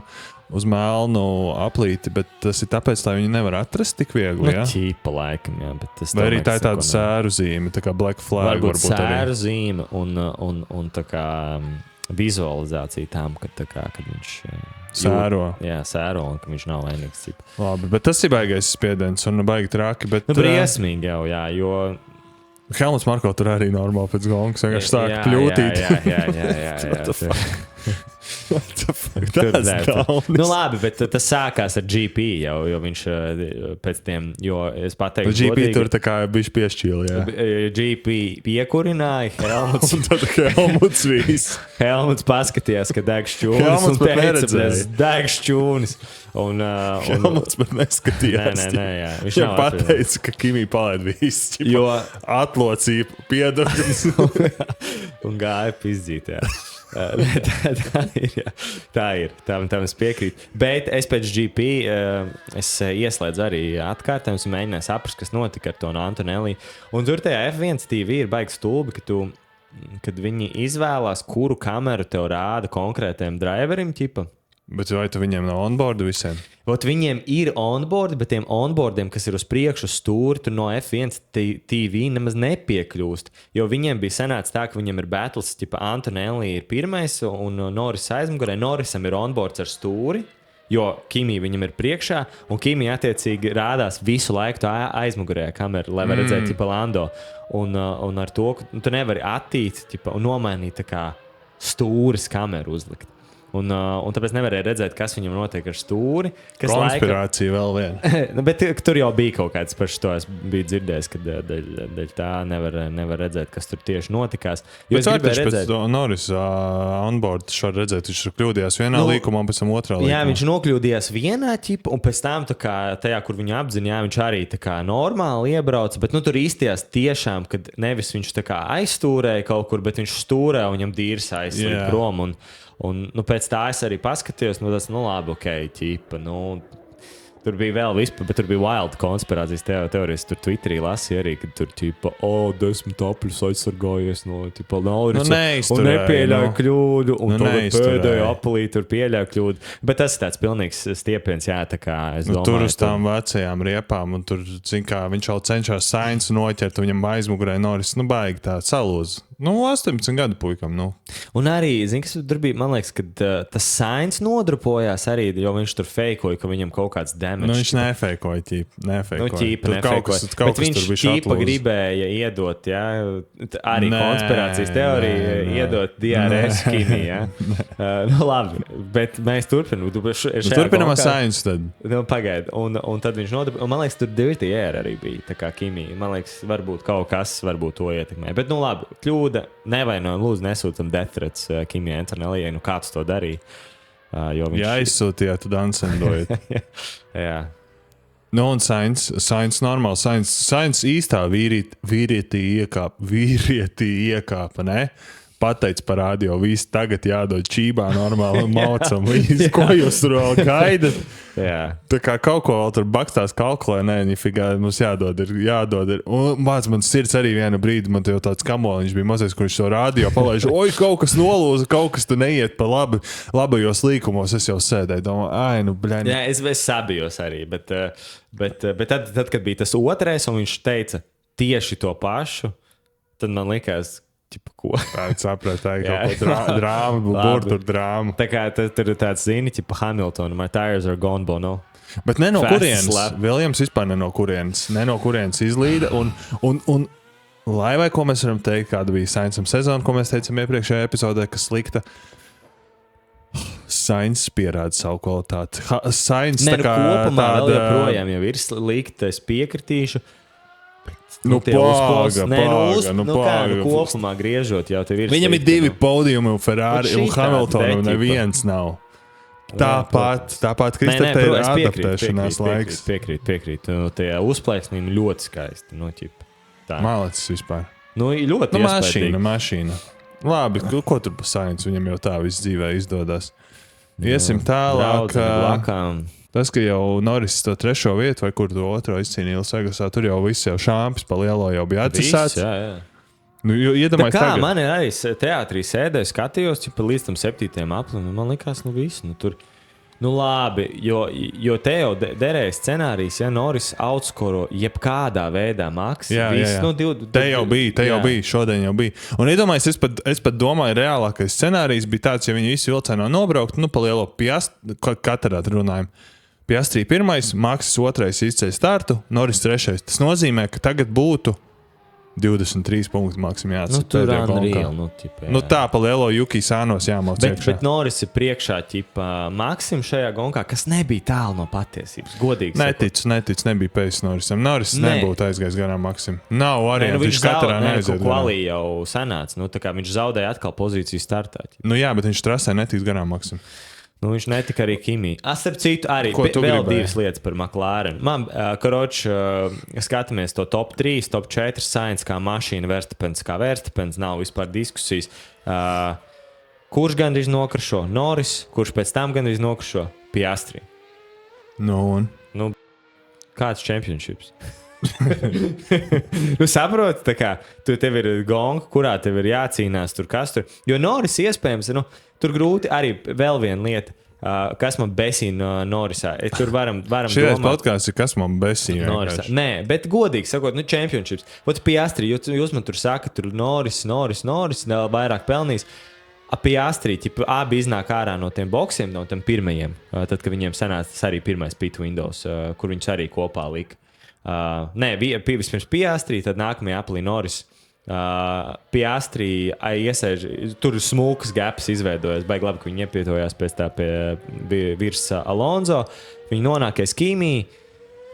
A: uz melnu aplīti, bet tas ir tāpēc, lai viņi nevar atrast tik viegli, ja?
B: Ķīpa laikam, jā, bet tas...
A: Vai arī tā ir tāda sēru zīme, tā kā Black Flag varbūt arī.
B: Sēru zīme un tā kā vizualizācija tam, kad viņš...
A: Sēro.
B: Jā, sēro, un ka viņš nav vainīgs.
A: Labi, bet tas ir baigais spiediens un baigi traki, bet...
B: Briesmīgi jau, jā, jo...
A: Helmuts Marko tur arī normāli pēc gongas, vienkārši sāk pļūtīt.
B: Jā. Labi, bet tas sākās ar GP jau, jo viņš pēc tiem, jo es pateiktu...
A: GP tur tā kā bišķi piešķīli, jā.
B: GP piekurināja, Helmuts...
A: un tad Helmuts viss.
B: Helmuts paskatījās, ka deg šķūnis un teica, deg šķūnis.
A: Helmuts pat neskatījās.
B: Nē, jā.
A: Viņš pateica, ka Kimī palaid viss. Jo atlocīja piedurums.
B: Un gāja pizdīt, jā. Tā ir. Tam es piekrītu. Bet es pēc GP es ieslēdzu arī atkārtējumus un mēģināju saprast, kas notika ar to no Antonelli. Un tur tajā F1 TV ir baigi stulbi, kad viņi izvēlās, kuru kameru tev rāda konkrētajam driverim, ķipa.
A: Bet vai tu viņiem nav onboardu visiem?
B: Viņiem ir onboardi, bet tiem onboardiem, kas ir uz priekšu stūri, tur no F1 TV nemaz nepiekļūst. Jo viņiem bija sanācis tā, ka viņiem ir battles, tipa Antonelli ir pirmais un Norris aizmugurē. Norrisam ir onboards ar stūri, jo Kimi viņam ir priekšā, un Kimi attiecīgi rādās visu laiku tā aizmugurējā kamera, lai var redzēt tipa Lando. Un ar to, ka tu nevari attīt tipa, un nomainīt tā kā stūris kameru uzlikt. Un tāpēc nevarēja redzēt, kas viņam notiek ar stūri.
A: Konspirācija vēl viena.
B: Bet tur jau bija kaut kāds par to. Es biju dzirdējis, ka dēļ tā nevar redzēt, kas tur tieši notikās. Jo es gribēju redzēt,
A: ka Norris onboard šādi redzēt, viņš kļūdījās vienā līkumā, un pēc tam otrā līkumā.
B: Jā, viņš nokļūdījās vienā ķipa, un pēc tam tajā, kur viņu apzina, viņš arī tā kā normāli iebrauca, bet tur īstījās tiešām, kad nevis viņš tā kā aizstūrēja kaut kur, bet viņš stūrēja un viņam dīrs aizslīd prom. Un pēc tā es arī paskatījos, tas, labi, ok, ķipa, tur bija vēl vispār, bet tur bija wild konspirācijas teorijas. Tur Twitterī lasīja arī, ka tur, ķipa, 10 apļus aizsargājies no, ķipa, Naurica, un nepieļauj kļūdu, un pēdējo apelī tur pieļauj kļūdu. Bet tas ir tāds pilnīgs stiepiens, jā, tā kā es domāju.
A: Tur uz tām vecajām riepām, un tur, kā viņš jau cenšas Sainz noķert, un viņam aizmugurē Norris, baigi tā salūz. 18 gadu puikam,
B: Un arī, kas tur bija, man liekas, kad tas Sainz nodrupojās arī, jo viņš tur fejkoja, ka viņam kaut kāds damage.
A: Viņš nefejkoja,
B: ķīpa nefejkoja. Bet viņš ķīpa gribēja iedot, jā, arī konspirācijas teorija iedot DRS Kimi, jā. Labi, bet mēs turpinām.
A: Turpinām ar Sainz tad.
B: Pagaid, un tad viņš nodrupoja, un man liekas, tur Dirty Air arī bija, tā kā Kimi. Man liekas, varbūt kaut kas varbūt to ietekmē. Bet, labi, nevainojam, lūdzu, nesūtam death threats Kimi Antonellijai, kāds to darīja.
A: Ja aizsūtījāt, tad ansendojat.
B: Jā.
A: Un Sainz normāli, Sainz īstā vīrietī iekāpa, ne? Pateic par radio, visi tagad jādod čībā normāli un maucam. Ko jūs tur vēl gaidat?
B: Jā.
A: Tā kā kaut ko vēl tur bakstās kalkulē, nifigā, mums jādod ir. Un man sirds arī vienu brīdi, man jau tāds kamoliņš bija mazais, kurš to radio palaiž. Oi, kaut kas nolūza, kaut kas tu neiet pa labajos līkumos. Es jau sēdēju, domāju, bļaini.
B: Jā, es sabijos arī, bet tad, kad bija tas otrais, un viņš teica tieši to pašu, tad man likās, ko?
A: Tāds saprātā, kaut ko drāmu, burtu drāmu.
B: Tā kā tur ir tāds zini, Hamilton, my tires are gone, Bono.
A: Bet ne no kurienes, Viljams vispār ne no kurienes izlīda, un lai vai ko mēs varam teikt, kāda bija Sainzam sezona, ko mēs teicam iepriekšējā epizodē, kas slikta, Sainz pierāda savu kvalitāti. Sainz tā kā
B: kopumā vēl joprojām jau ir slikta, es piekritīšu. Kopumā griežot jau tev ir.
A: Viņam ir 2 podiumi, Ferrari un Hamiltonu neviens nav. Tāpat Kristapē ir adaptēšanās laiks.
B: Piekrīt. Tie uzplaiksnījumi ļoti skaisti.
A: Malacis vispār.
B: Ļoti iespaidīgi.
A: Mašīna. Labi, ko tur pa Sainz? Viņam jau tā viss dzīvē izdodas. Iesim tālāk. Tas, ka jau Norris to 3. vietu vai kur to 2. izcīnīja Ilsagosā, tur jau viss jau šāpis pa lielo jau bija atsisāts.
B: Jā.
A: Iedomājies tagad.
B: Man ir arī teātrī sēdēju, skatījos līdz tam 7. aplim, un man likās, viss, tur. Labi, jo te jau derēja scenārijs, ja Norris outskoro jebkādā veidā Max.
A: Jā. Te jau bija, šodien jau bija. Un iedomājies, es pat domāju, reālākais scenārijs bija tāds, ja viņi visi vilcēnā nobraukt, pa lielo katrā runājumu. Piastrī 1, Max 2 izceļ startu, Norris 3. Tas nozīmē, ka tagad būtu 23 punkti maksimum jāatcer.
B: Tur Unreal,
A: tā pa lielo Yuki Sānos jāmauc iekšā.
B: Bet Norris ir priekšā Maksim šajā gonkā, kas nebija tālu no patiesības. Godīgi
A: Neticu, nebija pēc Norrisam. Norris nebūtu aizgājis garām Maksim. Nav variantu, viņš katrā neaiziet garām.
B: Kvalī jau sanāca, tā kā viņš zaudēja atkal pozīciju startā.
A: Jā, bet viņš trasē netiks garām Maksim.
B: Viņš netika arī Kimi. Starp citu, arī vēl 2 lietas par McLaren. Man, skatāmies to top 3, top 4 Sainz kā mašīna, Verstapens nav vispār diskusijas. Kurš gandrīz nokaršo? Norris, kurš pēc tam gandrīz nokaršo? Piastri. Kāds championships? Saproti, tev ir gonga, kurā tev ir jācīnās tur kas tur. Jo Norris iespējams, tur grūti arī vēl viena lieta, kas man besīja Norrisā. Tur varam
A: Šis podcasts ir, kas man besīja.
B: Nē, bet godīgi sakot, championships. Piastri, jūs man tur sakat, tur Norris, vairāk pelnījis. Piastri, abi iznāk ārā no tiem boksiem, no tiem pirmajiem. Tad, kad viņiem sanāca arī pirmais pit windows, kur viņš arī kopā lika. Vispirms Piastri, tad nākamajā aplī Norris. Piastri iesēž, tur smūkas gaps izveidojas, baigi labi, ka viņi iepietojās pēc tā virs Alonso. Viņi nonāk aiz Kimi,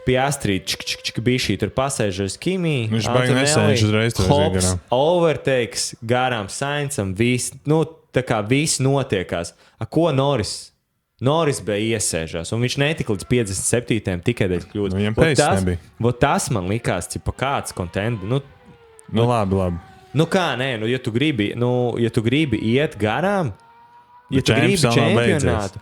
B: Piastri bija šī tur pasēžas Kimi.
A: Viņš baigi nesēž uzreiz.
B: Hops, overtakes, garām Saincam, viss notiekās. Ko Norris? Norris bija iesēžās, un viņš netika līdz 57. tikai dēļ kļūdas.
A: Viņam pēc nebija.
B: Tas man likās, kāds kontent.
A: Nu, labi.
B: Ja tu gribi iet garām, ja tu gribi čempionātu,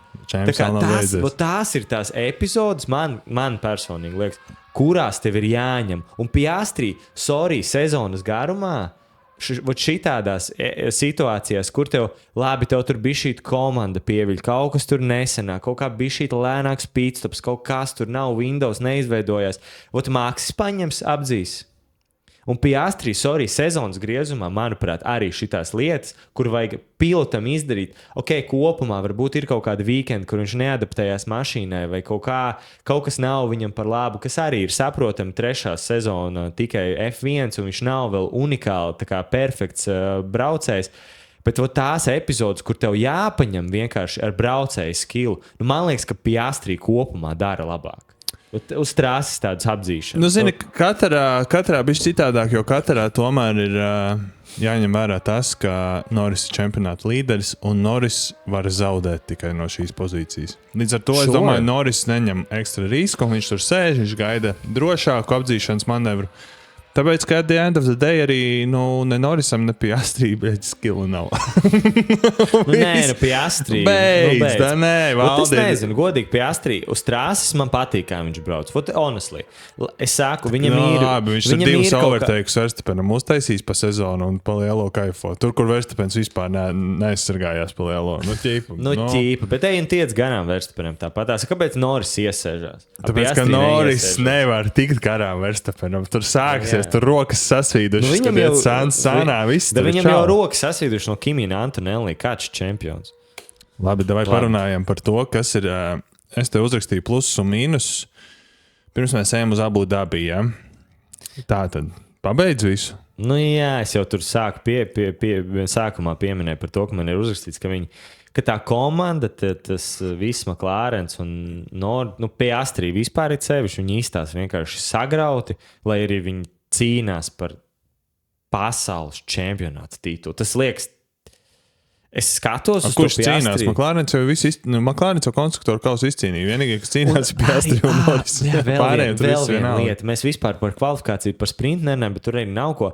B: tās ir tās epizodes, man personīgi liekas, kurās tev ir jāņem. Un Piastri, sezonas garumā, šitādās situācijās, kur tev tur bija šī komanda pieviļ, kaut kas tur nesenāk, kaut kā bija šī lēnāks pitstops, kaut kas tur nav, Windows neizveidojās. Maksis paņems, apdzīs. Un Piastri, sezonas griezumā, manuprāt, arī šitās lietas, kur vajag pilotam izdarīt, kopumā varbūt ir kaut kāda weekend, kur viņš neadaptējās mašīnai, vai kaut kas nav viņam par labu, kas arī ir saprotami trešā sezona tikai F1, un viņš nav vēl unikāli, perfekts braucējs. Bet tās epizodes, kur tev jāpaņem vienkārši ar braucēju skilu, man liekas, ka Piastri kopumā dara labāk. Uz trāsas tādas apdzīšanas.
A: Zini, katrā bija citādāk, jo katrā tomēr ir jāņem vērā tas, ka Norris ir čempionāta līderis un Norris var zaudēt tikai no šīs pozīcijas. Līdz ar to es domāju, Norris neņem ekstra risku, viņš tur sēž, viņš gaida drošāku apdzīšanas manevru. Tāpēc, ka at the end of the day arī ne Norrisam, ne Piastri, bet skilu nav.
B: Piastri.
A: Beidz.
B: Es nezinu, godīgi Piastri. Uz trāsas man patīk, kā viņš brauc. Honestly. Es saku, viņam ir...
A: Labi, viņš ir divas overtakes Verstappenam uztaisīs pa sezonu un pa lielo kaifo. Tur, kur Verstappens vispār neaizsargājās pa lielo.
B: Ķīpa. Bet ejam tiec garām Verstappenam tāpatās. Kāpēc Norris iesēžās?
A: Tāpēc, ka Norris nevar tikt garām Verstappenam. Tur sāksies. Tur rokas sasvīdušas, kad iet sānā, viss tur
B: viņam jau rokas sasvīdušas no Kimina Antonelli, kāds čempions.
A: Labi, davai parunājam par to, kas ir, es te uzrakstīju plusus un mīnusus. Pirms mēs ejam uz Abu Dabi, ja? Tā tad, pabeidz visu.
B: Es jau tur sākumā pieminēju par to, ka man ir uzrakstīts, ka tā komanda, tas viss McLarens un Piastri vispār ir sevišķi, viņi izstās vienkārši sagrauti, lai arī viņi cīnās par pasaules čempionāta titulu. Tas liekas, es skatos uz to Piastri.
A: Kurš cīnās? McLarens jau konstruktoru kausu izcīnīja. Vienīgie, kas cīnās ir Piastri un Norris.
B: Vēl viena lieta. Mēs vispār par kvalifikāciju, par sprintu nenēm, bet tur arī nav ko.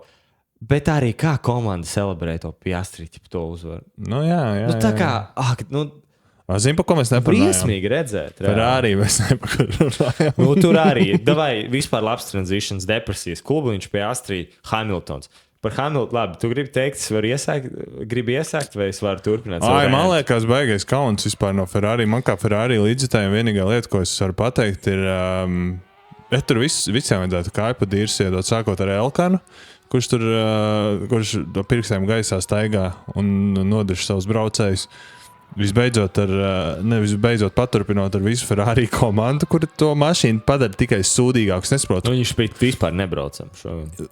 B: Bet arī kā komanda celebrē to Piastri, to uzvaru. Tā kā...
A: Zini, pa ko mēs neparunājām?
B: Briesmīgi redzēt.
A: Ferrari mēs neparunājām.
B: Tur arī. Davai vispār labs transitions, depresijas klubiņš, Piastri, Hamiltons. Par Hamiltonu, labi, tu gribi teikt, es varu iesākt, vai es varu turpināt?
A: Man liekas, baigais kauns vispār no Ferrari. Man kā Ferrari līdzjutējiem vienīgā lieta, ko es varu pateikt, ir... tur visiem vajadzētu kāju pa dīrs iedot, sākot ar Elkanu, kurš pirkstiem gaisā staigā un nodrž savus braucējus. Visbeidzot paturpinot ar visu Ferrari komandu, kur to mašīnu padara tikai sūdīgāks. Nesaprotu.
B: Viņš vispār nebraucam šogad.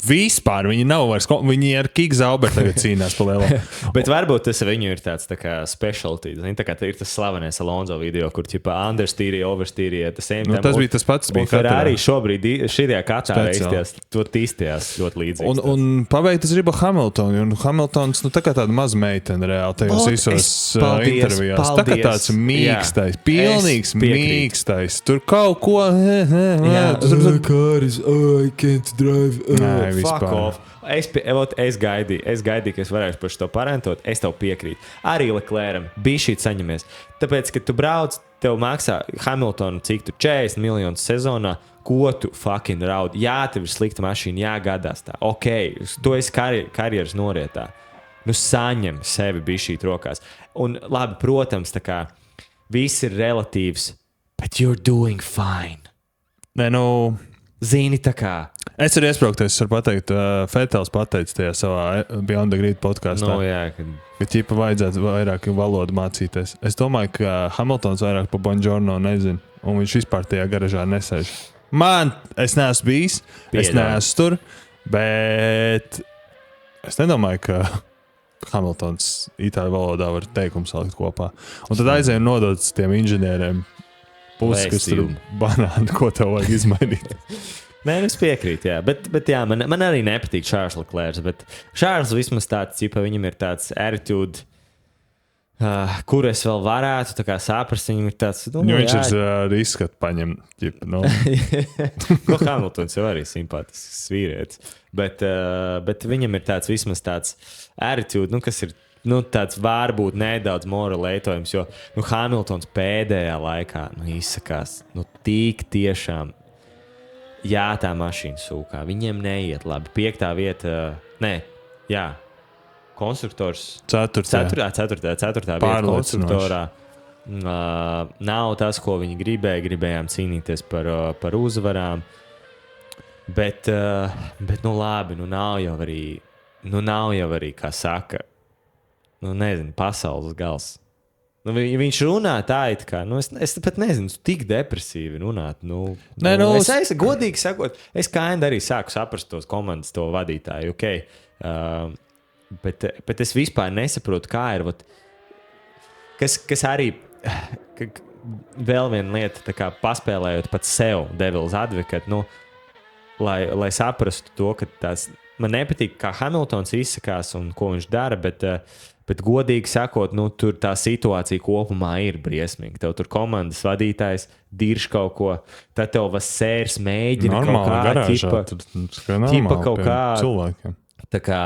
A: Vispār viņi nav vairs. Viņi ar Kiku Zaubertu tagad cīnās pa lielo.
B: Bet varbūt tas viņu ir tāds tā kā specialty. Tā kā ir tas slavenais Alonso video, kur understīrīja, overstīrīja. Tas
A: bija tas pats.
B: Ferrari šobrīd šajā katrā reizties to tīstījās ļoti līdzīgi.
A: Un pabeigt es gribu Hamiltonu. Un Hamiltons tā kā tāda maza meitene reāli tajos visos intervijās. Tā kā tāds mīkstais, pilnīgs mīkstais. Tur kaut ko...
B: Kāris, I can't drive. Fuck off. Es gaidīju, ka es varēšu par šo parentot. Es tev piekrītu. Arī Leclercam bija šī saņemies. Tāpēc, ka tu brauc, tev maksā Hamiltonu cik tu 40 miljonus sezonā, ko tu fucking raudi. Jā, tev ir slikta mašīna, jāgādās tā. Ok, tu esi karjeras norietā. Saņem sevi bišķīt rokās. Un labi, protams, tā kā viss ir relatīvs, but you're doing fine. Zini, tā kā.
A: Es arī iespraukties, es varu pateikt, Fetels pateica tajā savā Beyond the Grid podkastā. Ka ķipa vajadzētu vairāk valodu mācīties. Es domāju, ka Hamiltons vairāk pa Buongiorno nezinu, un viņš vispār tajā garažā nesēž. Es neesmu bijis, es neesmu tur, bet... Es nedomāju, ka Hamiltons itāļu valodā var teikumu salikt kopā. Un tad aizēja nodot tiem inženieriem pusi, kas tur banāni, ko tev vajag izmainīt.
B: Nē, es piekrītu, jā. Bet jā, man arī nepatīk Čārls Leclerc, bet Čārls vismaz tāds, ja viņam ir tāds attitude, kur es vēl varētu tā kā saprast, viņam ir tāds,
A: viņš ir izskatu paņem,
B: Hamiltons jau arī simpātisks vīrietis, bet viņam ir tāds vismaz tāds attitude, kas ir tāds varbūt nedaudz moralētojums, jo Hamiltons pēdējā laikā izsakās tik tiešām, jā, tā mašīna sūkā, viņiem neiet labi. 5. vieta, konstruktors. 4. vieta konstruktorā. Nav tas, ko viņi gribējām cīnīties par uzvarām. Bet labi, nav jau arī, kā saka, nezinu, pasaules gals. Viņš runā tā, it kā, es pat nezinu, tik depresīvi runāt. Es godīgi sakot, es arī sāku saprast tos komandas, to vadītāju, okay. Bet es vispār nesaprotu, kā ir, kas arī, vēl viena lieta, tā kā paspēlējot pat sev Devil's Advocate, lai saprastu to, ka man nepatīk, kā Hamiltons izsakās un ko viņš dara, bet godīgi sakot, tur tā situācija kopumā ir briesmīga. Tev tur komandas vadītājs dirž kaut ko, tad tev Vassērs mēģina
A: normāli
B: ķipa kaut kā
A: cilvēkiem.
B: Tā kā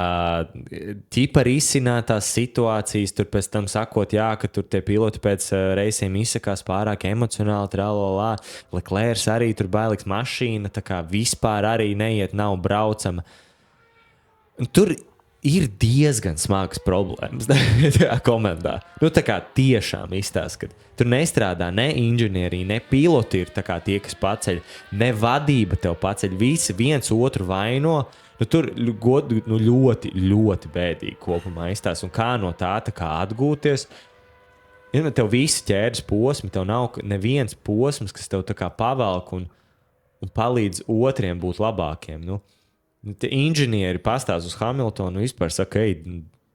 B: ķipa risināt tās situācijas, tur pēc tam sakot, jā, ka tur tie piloti pēc reisiem izsakās pārāk emocionāli, tralolā. Leclerc arī tur bailīgs mašīna, tā kā vispār arī neiet, nav braucama. Tur ir diezgan smagas problēmas tajā komandā. Tā kā tiešām izstāsta, ka tur nestrādā ne inženierija, ne piloti ir tā kā tie, kas paceļ, ne vadība tev paceļ, visi viens otru vaino. Tur ļoti, ļoti bēdīgi kopumā izstāsta. Un kā no tā kā atgūties? Ja tev visi ķēdes posmi, tev nav neviens posms, kas tev tā kā pavelk un palīdz otriem būt labākiem. Tie inženieri pastāv uz Hamiltonu, vispār saka,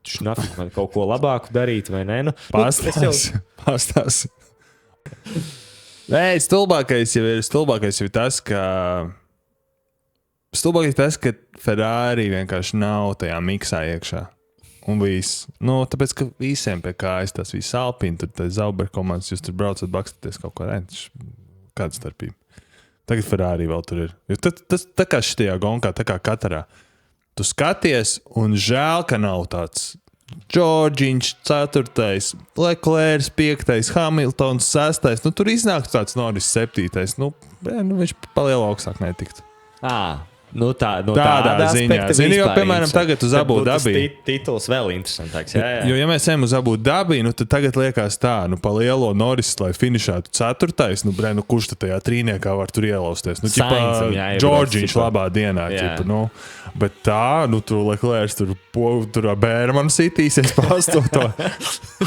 B: šnafik man kaut ko labāku darīt, vai ne?
A: Pastāv. Nē, stulbākais jau ir tas, ka Ferrari vienkārši nav tajā miksā iekšā. Un viss. Tāpēc, ka visiem pie kājas tas viss Alpine, tur tā Zauber komandas, jūs tur braucat, bakstaties kaut ko rēnt. Kāda starpība? Tagad Ferrari vēl tur ir. Tas tā kā šitajā gonkā, tā kā Katarā. Tu skaties un žēl, ka nav tāds Džordžiņš 4, Leclerc 5, Hamiltons 6. Tur iznāk tāds Norris 7. Viņš palielu augstāk netiktu.
B: Tādā
A: ziņā. Zini, jo, piemēram, tagad uz Abu Dabi.
B: Tituls vēl interesantāks. Jā.
A: Jo, ja mēs ejam uz Abu Dabi, tad tagad liekas tā, pa lielo Norris, lai finišētu 4. Kurš tad tajā trīniekā var tur ielausties? Džordžiņš labā dienā. Bet tā, tur Leclerc, tur Bērman sitīsies pārstot to.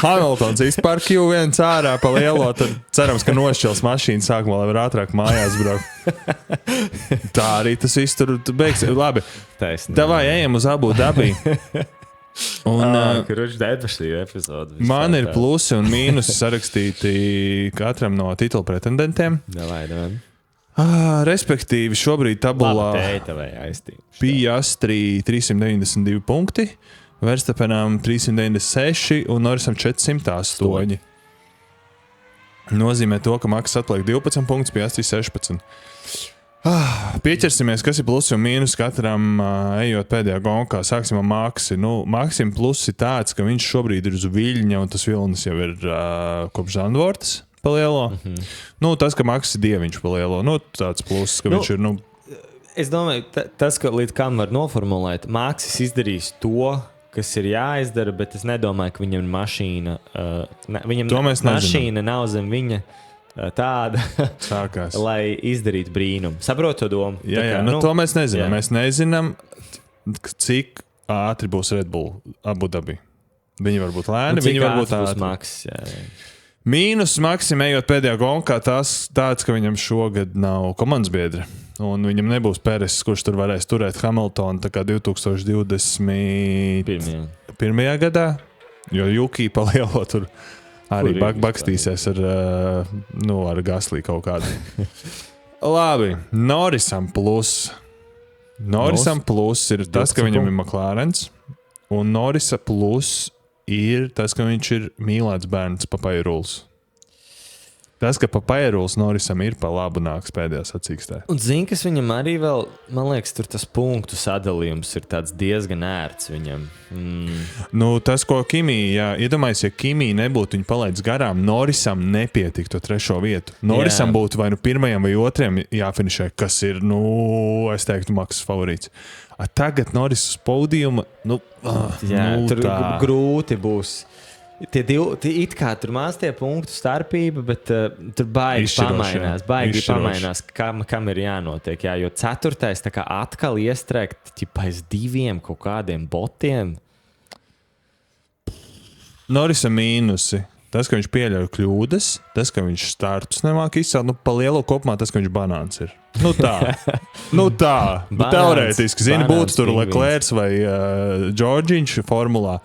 A: Hamiltons vispār Q1 ārā pa lielo, tad cerams, ka nošķils mašīnu sākumā, lai var ātrāk mājās braukt. Tā arī tas viss tur beigs. Labi, davai ejam uz Abu Dabi. Man ir plusi un mīnusi sarakstīti katram no titula pretendentiem.
B: Davai.
A: Respektīvi, šobrīd tabulā Piastri 392 punkti, Verstappenam 396 un Norrisam 408. Nozīmē to, ka Maks atliek 12 punktus, Piastri 16. Pieķersimies, kas ir plusi un mīnus katram ejot pēdējā gonkā. Sāksim ar Maksi. Maksim pluss ir tāds, ka viņš šobrīd ir uz viļņa un tas vilnis jau ir kopš Zandvortas pa lielo. Tas, ka Maks ir dieviņš pa lielo. Tāds pluss, ka viņš ir...
B: Es domāju, tas, ka līdz kam var noformulēt, Maksis izdarīs to, kas ir jāizdara, bet es nedomāju, ka viņam mašīna... Viņam mašīna nav zem viņa... tāda,
A: sākās,
B: lai izdarītu brīnumu. Saprotu to domu?
A: Jā, to mēs nezinām. Jā. Mēs nezinām, cik ātri būs Red Bull Abu Dabi. Viņi var būt lēni, viņi var būt ātri.
B: Maks, jā.
A: Mīnus Maksim ejot pēdējā gonkā tāds, ka viņam šogad nav komandas biedra. un viņam nebūs Peres, kurš tur varēs turēt Hamiltonu tā kā 2021. gadā, jo Juki pa lielo tur arī bakstīsies ar Gaslī kaut kādu. Labi, Norrisam plus. Norrisam plus ir tas, ka viņam ir McLarens, un Norrisa plus ir tas, ka viņš ir mīlēts bērns Papairuls. Tas, ka Papairuls Norrisam ir pa labu nāks pēdējā sacīkstē.
B: Un zini, kas viņam arī vēl, man liekas, tur tas punktu sadalījums ir tāds diezgan ērts viņam.
A: Nu, tas, ko Kimi, iedomājies, ja Kimi nebūtu viņu palaidis garām, Norrisam nepietiktu to 3. vietu. Norrisam būtu vai nu 1. vai 2. jāfinišē, kas ir, es teiktu, Maksas favorīts. Tagad Norris uz podījuma,
B: tur grūti būs. Tie it kā tur maz tie punktu starpība, bet tur baigi pamainās, kam ir jānotiek. Jā, jo 4. tā kā atkal iestrēgt aiz 2 kaut kādiem botiem.
A: Norrisa mīnusi. Tas, ka viņš pieļauj kļūdas, tas, ka viņš startus nemāk izcelt, pa lielo kopumā tas, ka viņš banāns ir. Tā. Teorētiski, būtu tur Leclerc vai Džordžiņš formulā.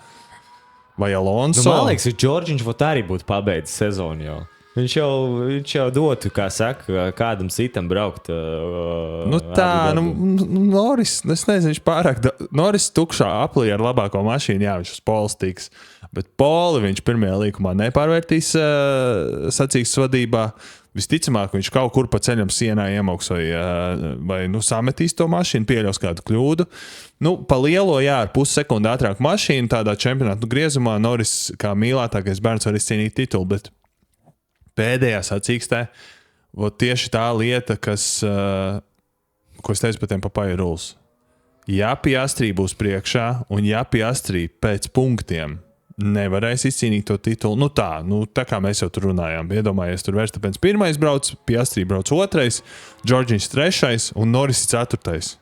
A: Vai Alonso?
B: Man liekas, ka Džordžiņš arī būtu pabeidzis sezonu jau. Viņš jau dotu, kā saka, kādam citam braukt.
A: Norris, es nezinu, viņš pārāk... Norris tukšā aplī ar labāko mašīnu, jā, viņš uz poles tiks. Bet poli viņš pirmajā līkumā nepārvērtīs sacīkstes vadībā. Visticamāk, viņš kaut kur pa ceļam sienā iemauks vai sametīs to mašīnu, pieļaus kādu kļūdu. Pa lielo, ar pussekundi ātrāk mašīnu tādā čempionātu griezumā Norris kā mīlētākais bērns var izcīnīt titulu, bet pēdējā sacīkstē tieši tā lieta, ko es teicu par tiem Papairuls. Ja Piastri būs priekšā un ja Piastri pēc punktiem nevarēs izcīnīt to titulu. Tā kā mēs jau tur runājām. Iedomājies, tur Verstapens 1. brauc, Piastri brauc 2., Džordžiņš 3. un Norris 4.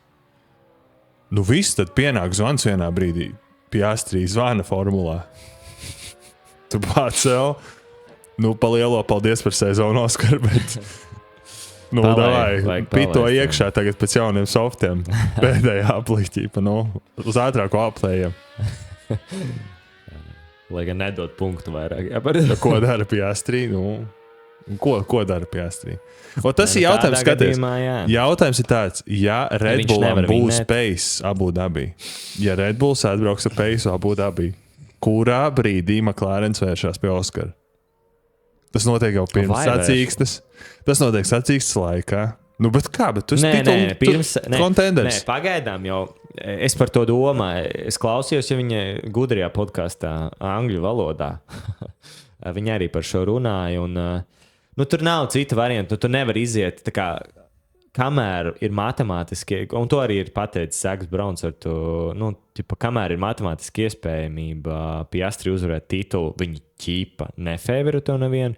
A: Viss tad pienāk zvans vienā brīdī. Piastri zvana formulā. Tu pacel. Pa lielo paldies par sezonu, Oskar, bet... davai, pito iekšā tagad pēc jauniem softiem. Pēdējā aplīķī, uz ātrāko aplējiem.
B: Lai gan nedod punktu vairāk.
A: Ko dara Piastri? Ko dara Piastri? Tas ir jautājums, skaties. Jautājums ir tāds, ja Red Bullam būs pace Abu Dhabi, ja Red Bulls atbrauks ar pace Abu Dhabi, kurā brīdī McLarens vēršās pie Oskara? Tas notiek jau pirms sacīkstes. Tas notiek sacīkstes laikā. Bet tu esi kontenders.
B: Nē, pagaidām jau. Es par to domāju. Es klausījos, ja viņa gudrajā podkastā angļu valodā. Viņa arī par šo runāja. Un, tur nav cita varianta. Tu nevar iziet tā kā, kamēr ir matemātiski, un to arī ir pateicis Zaks Brauns ar to, kamēr ir matemātiski iespējamība Piastri uzvarēt titulu, viņi ķīpa nefēveru to nevienu.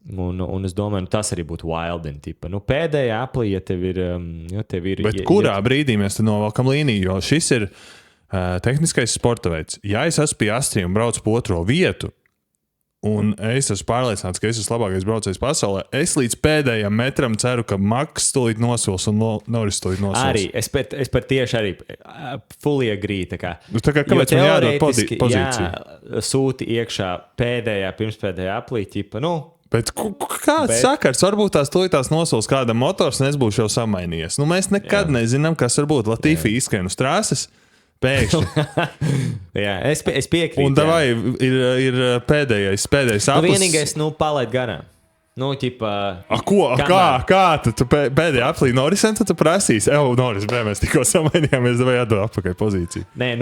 B: Un es domāju, tas arī būtu wildin tipa. Pēdējā aplī, ja tev ir...
A: Bet kurā brīdī mēs te novalkam līniju, jo šis ir tehniskais sporta veids. Ja es esmu Piastri un braucu pa 2. vietu, un es esmu pārliecināts, ka es esmu labākais braucējs pasaulē, es līdz pēdējam metram ceru, ka Maks tūlīt nosvils un Norris tūlīt nosvils.
B: Arī, es par tieši arī fully agree. Tā kā
A: kāpēc man jādod pozīciju?
B: Jā, sūti iekšā pirms pēdējā aplī, tipa,
A: Bet kāds sakars? Varbūt tās tūlītās nosauls kādam motors, un es būšu jau samainījies. Mēs nekad nezinām, kas varbūt Latifi izskrien uz trāses. Pēkšņi.
B: Jā, es piekrītu.
A: Un davai ir pēdējais aplis.
B: Vienīgais, palaid garām.
A: Kā tu pēdējā aplī Norrisam, tad tu prasīsi, Norris, mēs tikko samainījāmies, vai jādod atpakaļ pozīciju.
B: Nē,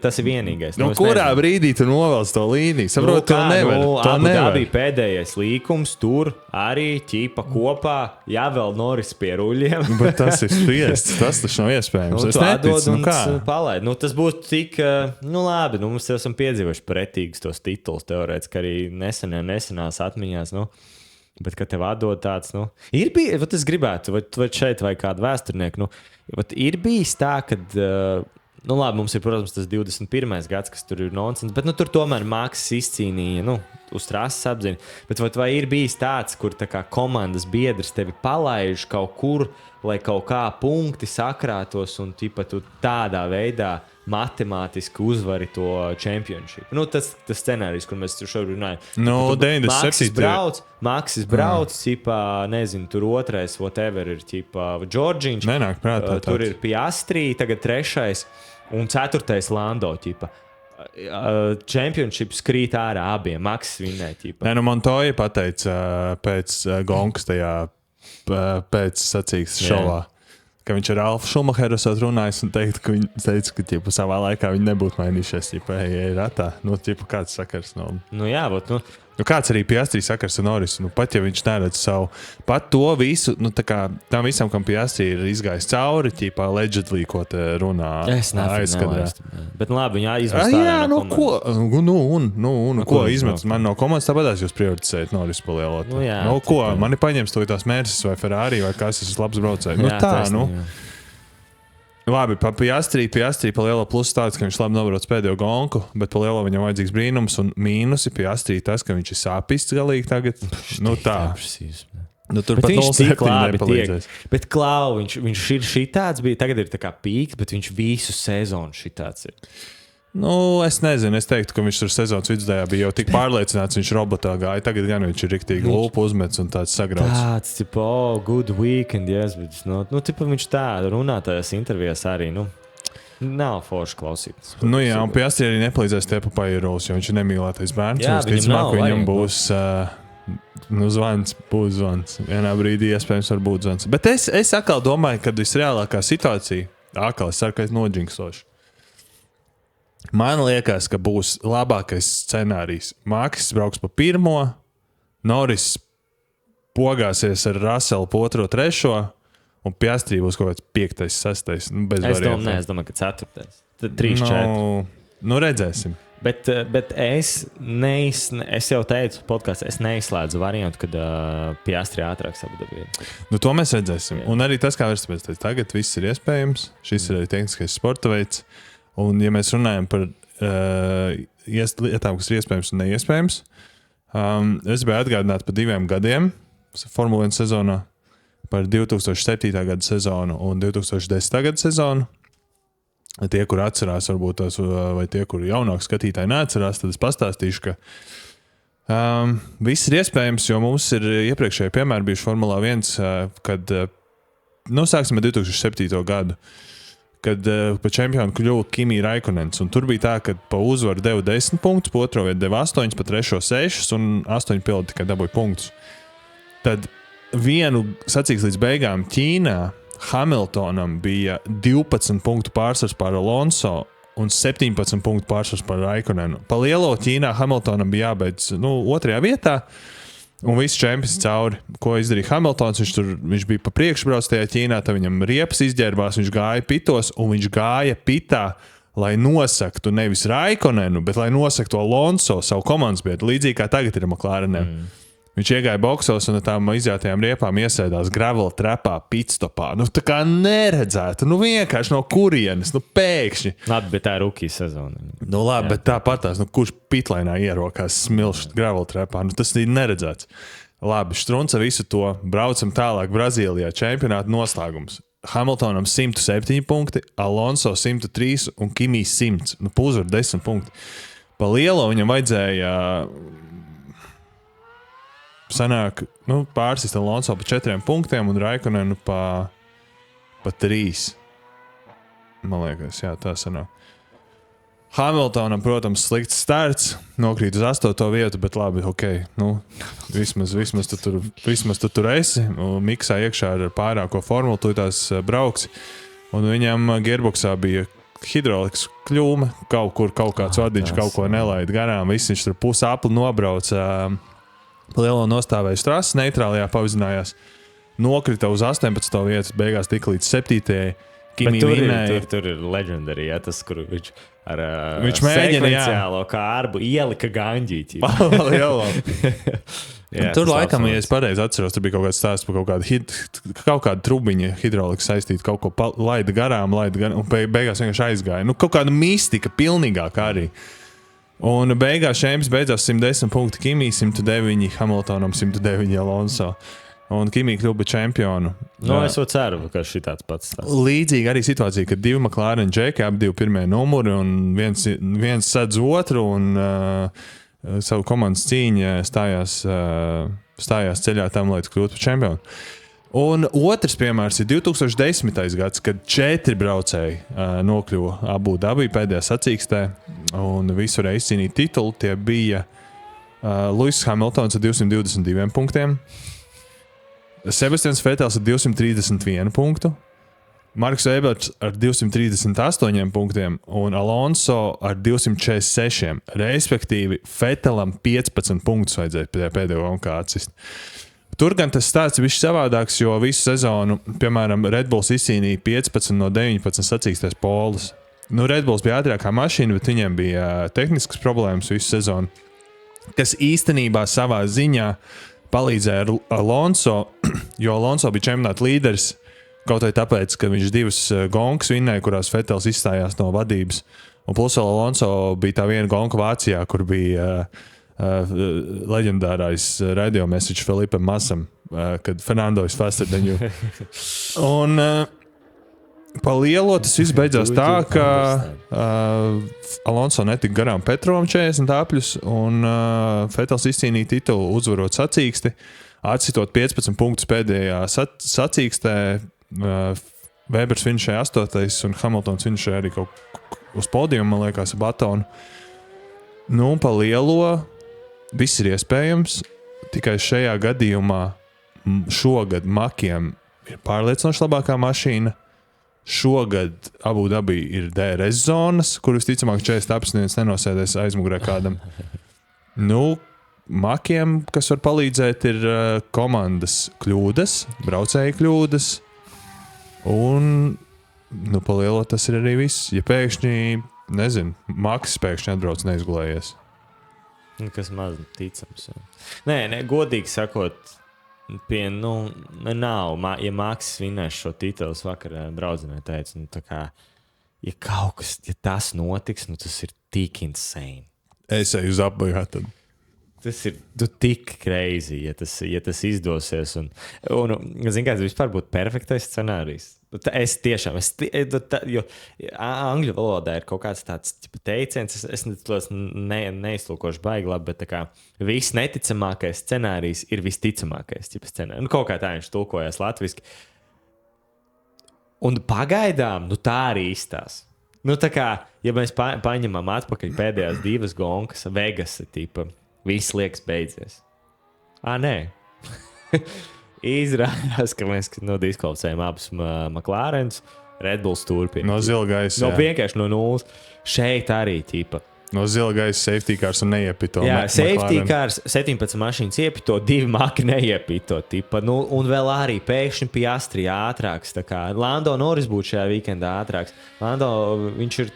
B: tas ir vienīgais.
A: Kurā brīdī tu novelc to līniju? Saprot, to nevar.
B: Tā bija pēdējais līkums, tur arī ķīpa kopā, vēl Norris pie ruļiem.
A: Bet tas ir spiests, tas taču nav iespējams. Es neticu,
B: palaid. Tas būs tik, labi, mēs jau esam piedzīvojuši pretīgus tos titulus, teorētiski arī nesenās atmiņās, bet, kad tev atdod tāds, ir bijis, es gribētu, vai šeit vai kādu vēsturnieku, ir bijis tā, kad, labi, mums ir, protams, tas 21. gads, kas tur ir nonsens, bet, tur tomēr Maks izcīnīja, uz trases apzina. Bet vai ir bijis tāds, kur tā kā komandas biedrs tevi palaiž kaut kur, lai kaut kā punkti sakrātos un tipa tu tādā veidā matemātiski uzvari to championship? Nu, tas scenārijs, kur mēs šobrīd runājam.
A: No, 97.
B: Maksis brauc, ķipā, nezinu, tur otrais, whatever ir, ķipā, Džordžiņš.
A: Nenāk prātā.
B: Tur ir Piastri, tagad trešais un ceturtais Lando, ķipā. Championships krīt ārā abiem. Maksis vinnēja, ķipā.
A: Nē, nu Montoya pateica pēc gonkas tajā pēc sacīkstes šovā. Ka viņš ar Alfu Šumacheru esot runājis un teica, ka ķipa, savā laikā viņi nebūtu mainījušies. Ķipa, ir ratā. Nu, ķipa, kāds sakars no...
B: Nu jā, bet...
A: Nu, kāds arī Piastri sakars ar Norrisu. Nu, pat ja viņš neredz savu... Pat to visu, nu tā kā tam visam, kam Piastri ir izgājis cauri, ķipa, allegedly, ko te runā aizkadrā.
B: Bet nu labi, viņi izmet
A: no komandas. Ko izmet man no komandas, tāpēc jūs prioritizējat Norrisu palielot.
B: Nu jā.
A: Nu, ko, mani paņems to tās Mercedes vai Ferrari vai kas, es labs braucēju. Nu
B: jā,
A: tā,
B: taisnī,
A: nu. Jā. Labi, pa Piastri pa lielo plusu tāds, ka viņš labi nobrauc pēdējo gonku, bet pa lielo viņam vajadzīgs brīnums un mīnusi Piastri tas, ka viņš ir sāpists galīgi tagad. Nu tā. Nu, tur pat 0,7 nepalīdzēs.
B: Bet Klau, viņš ir šitāds bija, tagad ir tā kā pīks, bet viņš visu sezonu šitāds ir.
A: Nu, es nezinu, es teiktu, ka viņš tur sezonas vidusdējā bija jau tik pārliecināts, viņš robotā gāja. Tagad gan viņš ir riktīgi lūpu uzmets un tāds sagrauts.
B: Tāds, tipo, good weekend, yes, bet, nu, tipo, viņš tā runātājās intervijās arī, nu, nav forši klausīt.
A: Nu jā, un Piastri arī nepalīdzēs tie papairulis, jo viņš ir nemīlētais bērns. Jā, viņam būs, būs zvans. Vienā brīdī iespējams var būt zvans. Bet es atkal domāju, ka visreālākā situācija, es ceru, ka es nodžinksošu. Man liekas, ka būs labākais scenārijs. Maksis brauks pa pirmo, Norris pogāsies ar Russellu pa otro, trešo, un Piastri būs kaut kāds 5., 6. Nu,
B: es domāju, ka 4. 3, 4.
A: Nu, redzēsim.
B: Bet es jau teicu podkāstā, es neizslēdzu variantu, kad Piastri ātrāk sabudabīja.
A: Nu, to mēs redzēsim. Jā. Un arī tas, kā Verstapēns teica, tagad viss ir iespējams. Šis ir arī tehniskais sporta veids. Un, ja mēs runājam par lietām, kas ir iespējams un neiespējams, es biju atgādināt par 2 gadiem Formula 1 sezonā, par 2007. Gada sezonu un 2010. Gada sezonu. Tie, kur atcerās, varbūt tās, vai tie, kur jaunāk skatītāji neatcerās, tad es pastāstīšu, ka viss ir iespējams, jo mums ir iepriekšēji piemēri bijuši Formula 1, kad, sāksim ar 2007. Gadu. Kad pa čempionu kļuva Kimi Raikkonens. Un tur bija tā, ka pa uzvaru deva 10 punktus, pa otro vietu deva 8, pa trešo 6 un 8 pildi tikai dabūja punktus. Tad vienu sacīks līdz beigām Ķīnā Hamiltonam bija 12 punktu pārsvars pār Alonso un 17 punktu pārsvars pār Raikkonenu. Pa lielo Ķīnā Hamiltonam bija jābeidz 2. vietā. Un viss čempions cauri. Ko izdarīja Hamiltons? Viņš bija pa priekšbrauc tajā Ķīnā, tad viņam riepas izģērbās, viņš gāja pitos, un viņš gāja pitā, lai nosaktu nevis Raikkonenu, bet lai nosaktu Alonso, savu komandas biedru, līdzīgi kā tagad ir McLarenem. Viņš iegāja boksos un ar tām izjātajām riepām iesēdās gravel trapā, pitstopā. Nu, tā kā neredzētu, vienkārši no kurienes, pēkšņi.
B: Labi, bet tā ir rookie sezona.
A: Nu, labi, bet tāpatās, kurš pitlainā ierokās smilšt gravel trapā, tas ir neredzēts. Labi, Štrunca visu to, braucam tālāk Brazīlijā, čempionāta noslēgums. Hamiltonam 107 punkti, Alonso 103 un Kimi 100. Uzvar 10 punkti. Pa lielo viņam vajadzēja... Sanāk, pārsist Alonso pa 4 punktiem un Raikkonenu pa 3. Man liekas, jā, tā sanāk. Hamiltonam, protams, slikts starts, nokrīt uz 8. vietu, bet labi, ok. Vismaz tu tur esi. Miksā iekšā ar pārāko formulu, tu tās brauksi. Un viņam gearboxā bija hidrolikas kļūme, kaut kāds vadiņš kaut ko nelaid garām. Viss viņš tur pusi apli nobrauca. Lielo nostāvēju trases, neitrālajā pavizinājās, nokrita uz 18. vietas, beigās tika līdz 7. Kimi vinēja.
B: Tur ir legendary, ja, tas, kur viņš ar
A: sekvenciālo
B: kārbu ielika ganģīti.
A: Tur laikam, ja es pareizi atceros, tur bija kaut kāds stāsts par kaut kādu trubiņu hidroliku saistīt, kaut ko laida garām, un beigās vienkārši aizgāja. Kaut kāda mistika pilnīgāka arī. Un beigās šēmas beidzās 110 punkti Kimī, 109 Hamiltonam, 109 Alonso. Un Kimī kļuva čempionu.
B: Es ceru, ka šī tāds pats.
A: Līdzīgi arī situācija, kad 2 McLaren džeki, abi 2 pirmie numuri, un viens sedz otru, un savu komandas cīņu stājās ceļā tam, lai kļūtu par čempionu. Un otrs piemērs ir 2010. gads, kad 4 braucēji nokļuva Abu Dabī pēdējā sacīkstē un visu reizi izcīnīja titulu. Tie bija Lewis Hamiltons ar 222 punktiem, Sebastians Vettels ar 231 punktu, Marks Webers ar 238 punktiem un Alonso ar 246. Respektīvi, Vettelam 15 punktus vajadzēja pēdējo gonkā atsist. Tur gan tas stāsts bija savādāks, jo visu sezonu, piemēram, Red Bulls izcīnīja 15 no 19 sacīkstēs polus. Red Bulls bija ātrākā mašīna, bet viņiem bija tehniskas problēmas visu sezonu, kas īstenībā savā ziņā palīdzēja Alonso, jo Alonso bija čempionāta līderis, kaut arī tāpēc, ka viņš 2 gonkas vinnēja, kurās Vettels izstājās no vadības. Un plus Alonso bija tā viena gonka Vācijā, kur bija leģendārais radio message Felipe Massam, kad Fernando is faster than you. Un pa lielo tas viss beidzās tā, ka Alonso netika garām Petrovam 40 apļus, un Vettels izcīnīja titulu uzvarot sacīksti, atsitot 15 punktus pēdējā sacīkstē. Webers finišēja 8. un Hamiltons finišēja arī kaut uz podiumu, man liekas, batonu. Pa lielo viss ir iespējams, tikai šajā gadījumā šogad Makiem ir pārliecinoši labākā mašīna. Šogad Abu Dabī ir DRS zonas, kur visticamāk 40 apsniedz nenosēdēs aizmugurē kādam. Makiem, kas var palīdzēt, ir komandas kļūdas, braucēju kļūdas, un pa lielo tas ir arī viss. Ja pēkšņi, Maks pēkšņi atbrauc neizgulējies.
B: Kas maz ticams. Nē, godīgi sakot, nav. Ja Maks vinēs šo titulu, vakarā draudzenei teica, ja kaut kas, ja tas notiks, tas ir tik insane.
A: Es eju uz apbojā tad.
B: Tas ir tik crazy, ja tas izdosies. Un zini, kāds vispār būtu perfektais scenārijs. Es tiešām, jo angļu valodā ir kaut kāds tāds teiciens, es neiztulkošu baigi labi, bet tā kā viss neticamākais scenārijs ir visticamākais scenārijs. Kaut kā tā viņš tulkojās latviski. Un pagaidām, tā arī izstās. Tā kā, ja mēs paņemam atpakaļ pēdējās 2 gonkas, Vegas, viss liekas beidzies. Nē. Izrādās, ka mēs diskvalificējam abus McLarenus, Red Bulls turpina.
A: No zila gaisa.
B: Vienkārši no nulles. Šeit arī ķipa.
A: No zila gaisa safety cars un neiepito.
B: Jā, safety cars 17 mašīnas iepito, 2 maki neiepito. Un vēl arī pēkšņi Piastri ātrāks. Lando Norris būtu šajā weekendā ātrāks. Lando, viņš ir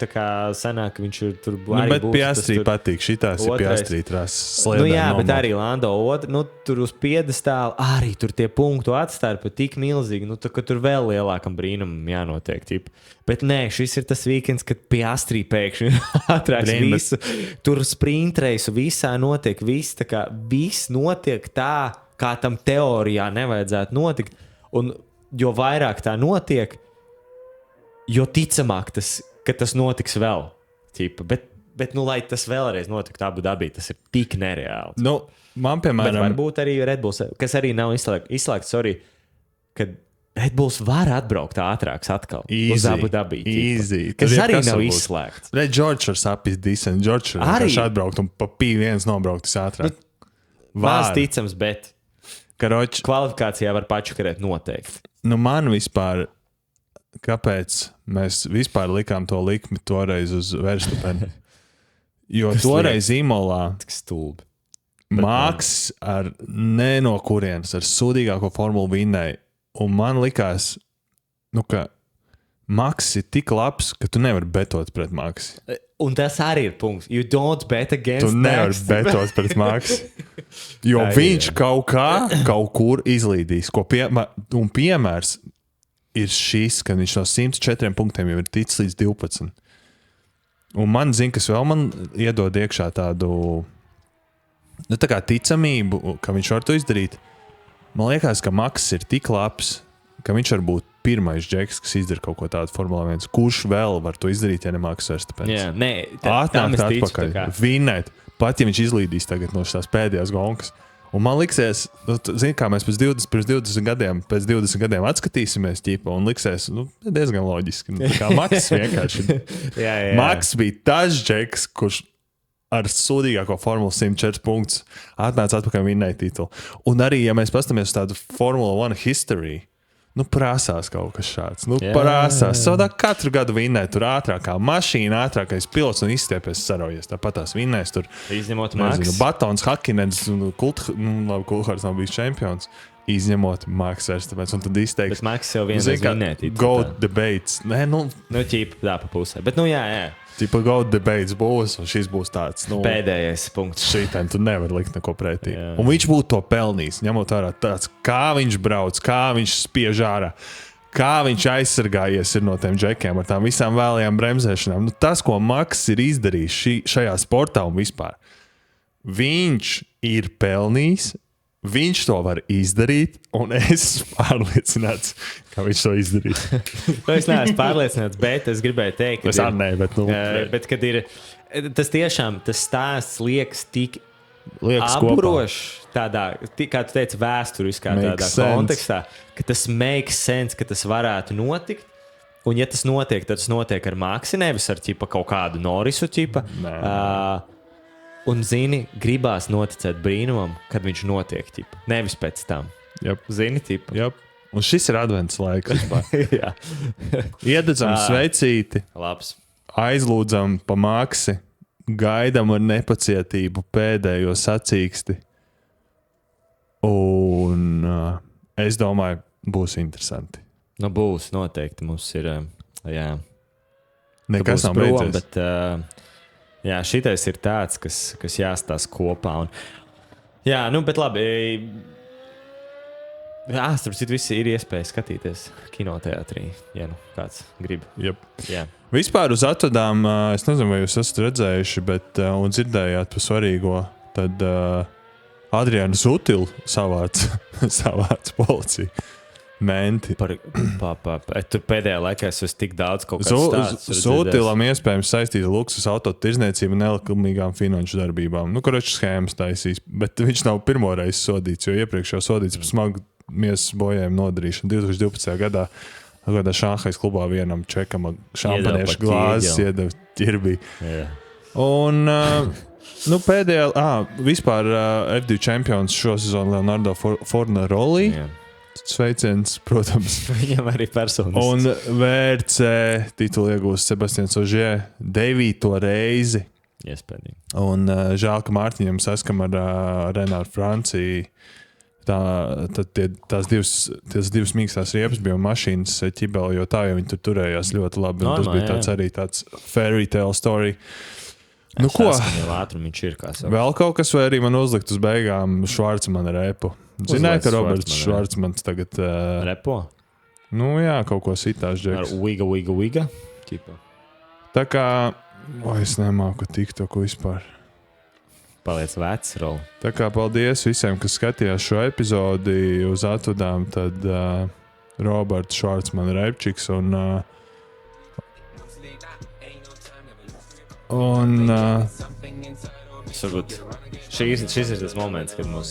B: senāk, viņš ir tur arī
A: bet Piastri patīk, šitās ir Piastri trās slēdē.
B: Jā, bet arī Lando tur uz piedestāla arī tur tie punktu atstarpi tik milzīgi, ka tur vēl lielākam brīnumam jānotiek. Bet nē, šis ir tas weekends, kad Piastri pēkšņi ātrāks visu. Tur sprintreisu visā notiek. Viss notiek tā, kā tam teorijā nevajadzētu notikt. Un jo vairāk tā notiek, jo ticamāk ka tas notiks vēl. Bet lai tas vēlreiz notiktu Abu Dabī, tas ir tik nereāli.
A: Man, piemēram...
B: Bet varbūt arī Red Bulls, kas arī nav izslēgts, kad Red Bulls var atbraukt ātrāks atkal uz Abu Dabī. Kas arī nav izslēgts.
A: Red George ar sapis decent. George ar atbraukt un pa P1 nobraukt ātrāk.
B: Maz ticams, bet
A: Karoči.
B: Kvalifikācijā var pačakarēt noteikti.
A: Man vispār, kāpēc mēs vispār likām to likmi toreiz uz Verstapeni? Jo toreiz Imolā Maks ar no kurienes, ar sūdīgāko formulu vinnēja. Un man likās, ka Maks ir tik labs, ka tu nevari betot pret Maksu.
B: Un tas arī ir punkts. You don't bet against Max.
A: Tu nevari betot pret Maksu. Jo viņš kaut kur izlīdīs. Un piemērs ir šis, ka viņš no 104 punktiem jau ir ticis līdz 12. Un man zina, kas vēl man iedod iekšā tādu, nu tā kā ticamību, ka viņš var to izdarīt. Man liekas, ka Maks ir tik labs, ka viņš var būt pirmais džeks, kas izdara kaut ko tādu Formula 1. Kurš vēl var to izdarīt, ja ne Maks Verstapens?
B: Jā, nē,
A: Atnākt atpakaļ, vinnēt, pat ja viņš izlīdīs tagad no šās pēdējās gonkas. Un man liksies, zini, kā mēs pēc 20 gadiem atskatīsimies ķipa, un liksies, diezgan loģiski. Tā kā Maks vienkārši.
B: jā.
A: Maks bija tas džeks, kurš ar sūdīgāko Formula 104 punktus atnāca atpakaļ vinnēja titulu. Un arī, ja mēs pastamies uz tādu Formula 1 history, prasās kaut kas šāds. Prasās. Savādāk katru gadu vinnēt, tur ātrākā mašīna, ātrākais pilots un izstiepies sarojies. Tāpat tās vinnēs tur.
B: Izņemot Maks.
A: Batons, Hakinens, Kulthārds nav bijis čempions. Izņemot Maks Verstapens. Un tad izteiks.
B: Bet Maks jau vienreiz vinnēja.
A: Goat debates. Nē,
B: ķīpa tā pa pusē. Bet, jā.
A: Tipa goat debates būs, un šis būs tāds.
B: Pēdējais punkts.
A: Šitien tu nevar likt neko pretī. Jā. Un viņš būtu to pelnījis, ņemot vērā tāds, kā viņš brauc, kā viņš spiež ārā, kā viņš aizsargājies ir no tiem džekiem ar tām visām vēlajām bremzēšanām. Tas, ko Maks ir izdarījis šajā sportā un vispār, viņš ir pelnījis. Viņš to var izdarīt, un es esmu pārliecināts, ka viņš to izdarīs.
B: Es neesmu pārliecināts, bet es gribēju teikt,
A: ka
B: bet kad ir tas tiešām, tas stāsts liekas tik apburošs tādā, kā tu teici, vēsturiskā tādā kontekstā, ka tas makes sense, ka tas varētu notikt. Un ja tas notiek, tad tas notiek ar Maksi, nevis ar ķipa, kaut kādu Norisu ķipa. Un, zini, gribās noticēt brīnumam, kad viņš notiek, ķipa. Nevis pēc tam.
A: Yep.
B: Zini, ķipa.
A: Yep. Un šis ir advents laiks. Iededzam sveicīti.
B: Labs.
A: Aizlūdzam pa Maksi. Gaidam ar nepacietību pēdējo sacīksti. Un es domāju, būs interesanti.
B: Būs, noteikti. Mums ir, jā.
A: Nekas nav beidzies.
B: Bet, jā, šitais ir tāds, kas jāstās kopā. Un, jā, bet labi. Jā, starp citu, visi ir iespēja skatīties kinoteātrī, ja kāds grib.
A: Yep.
B: Jā.
A: Vispār uz atvedām, es nezinu, vai jūs esat redzējuši, bet un dzirdējāt par svarīgo, tad Adriānu Zutilu savāc policiju. Menti.
B: Tur pēdējā laikā es tik daudz kaut kādas stāstus.
A: Zutilam iespējams saistīta luksus autotirdzniecību un nelikumīgām finanšu darbībām. Kurš schēmas taisīs, bet viņš nav pirmoreiz sodīts, jo iepriekš jau sodīts par smagu miesas bojājumu nodarīšanu. 2012. gadā kādā Šānhais klubā vienam čekam šampaniešu glāzes iedeva ķirbī.
B: Yeah.
A: Un pēdējā, vispār F2 čempions šosezon Leonardo Fornaroli.
B: Yeah.
A: Sveiciens, protams.
B: Viņam arī personiski.
A: Un VRC titulu iegūst Sebastians Ogier 9. reizi.
B: Iespējams.
A: Un žēl, ka Mārtiņam saskam ar Renāru Franciju. Tās divas mīkstās riepas bija mašīnas ķibeli, jo tā jau viņi tur turējās ļoti labi.
B: Normā,
A: tas bija tāds arī tāds fairy tale story. Ko? Vēl kaut kas, vai arī man uzlikt uz beigām Švarcmana repu? Zināju, ka Roberts Švarcmans tagad...
B: Repo?
A: Jā, kaut ko sitās džeks.
B: Ar wiga? Ķipa.
A: Tā kā... es nemāku TikToku vispār.
B: Paliec vecs, Rol.
A: Tā kā paldies visiem, kas skatījās šo epizodi uz atvedām, tad Roberts Švarcmana repčiks
B: varbūt šis ir tas moments, kad mums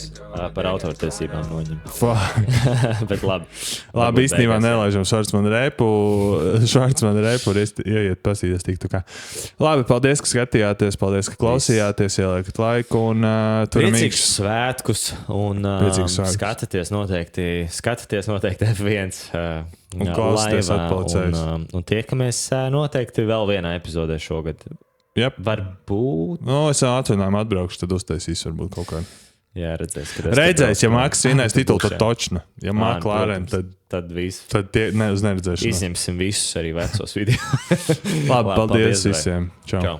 B: par autortiesībām noņem. Bet labi.
A: Labi, īstenībā nelaižam Švarcmana repu, ieiet pasīties TikTokā. Labi, paldies, ka skatījāties, paldies, ka klausījāties, ieliekat laiku un
B: priecīgus svētkus un skatieties noteikti F1
A: un klausieties atpalcējus.
B: Un tiekamies noteikti vēl vienā epizodē šogad.
A: Yep.
B: Varbūt.
A: Es atvainājumu atbraukšu, tad uztaisīs varbūt kaut kādu.
B: Jā,
A: redzēs, ja Maks vinnēs titulu, tad točna. Ja McLaren,
B: tad visu.
A: Tad uz neredzēšanu.
B: Izņemsim visus arī vecos video.
A: Labi, paldies visiem. Čau.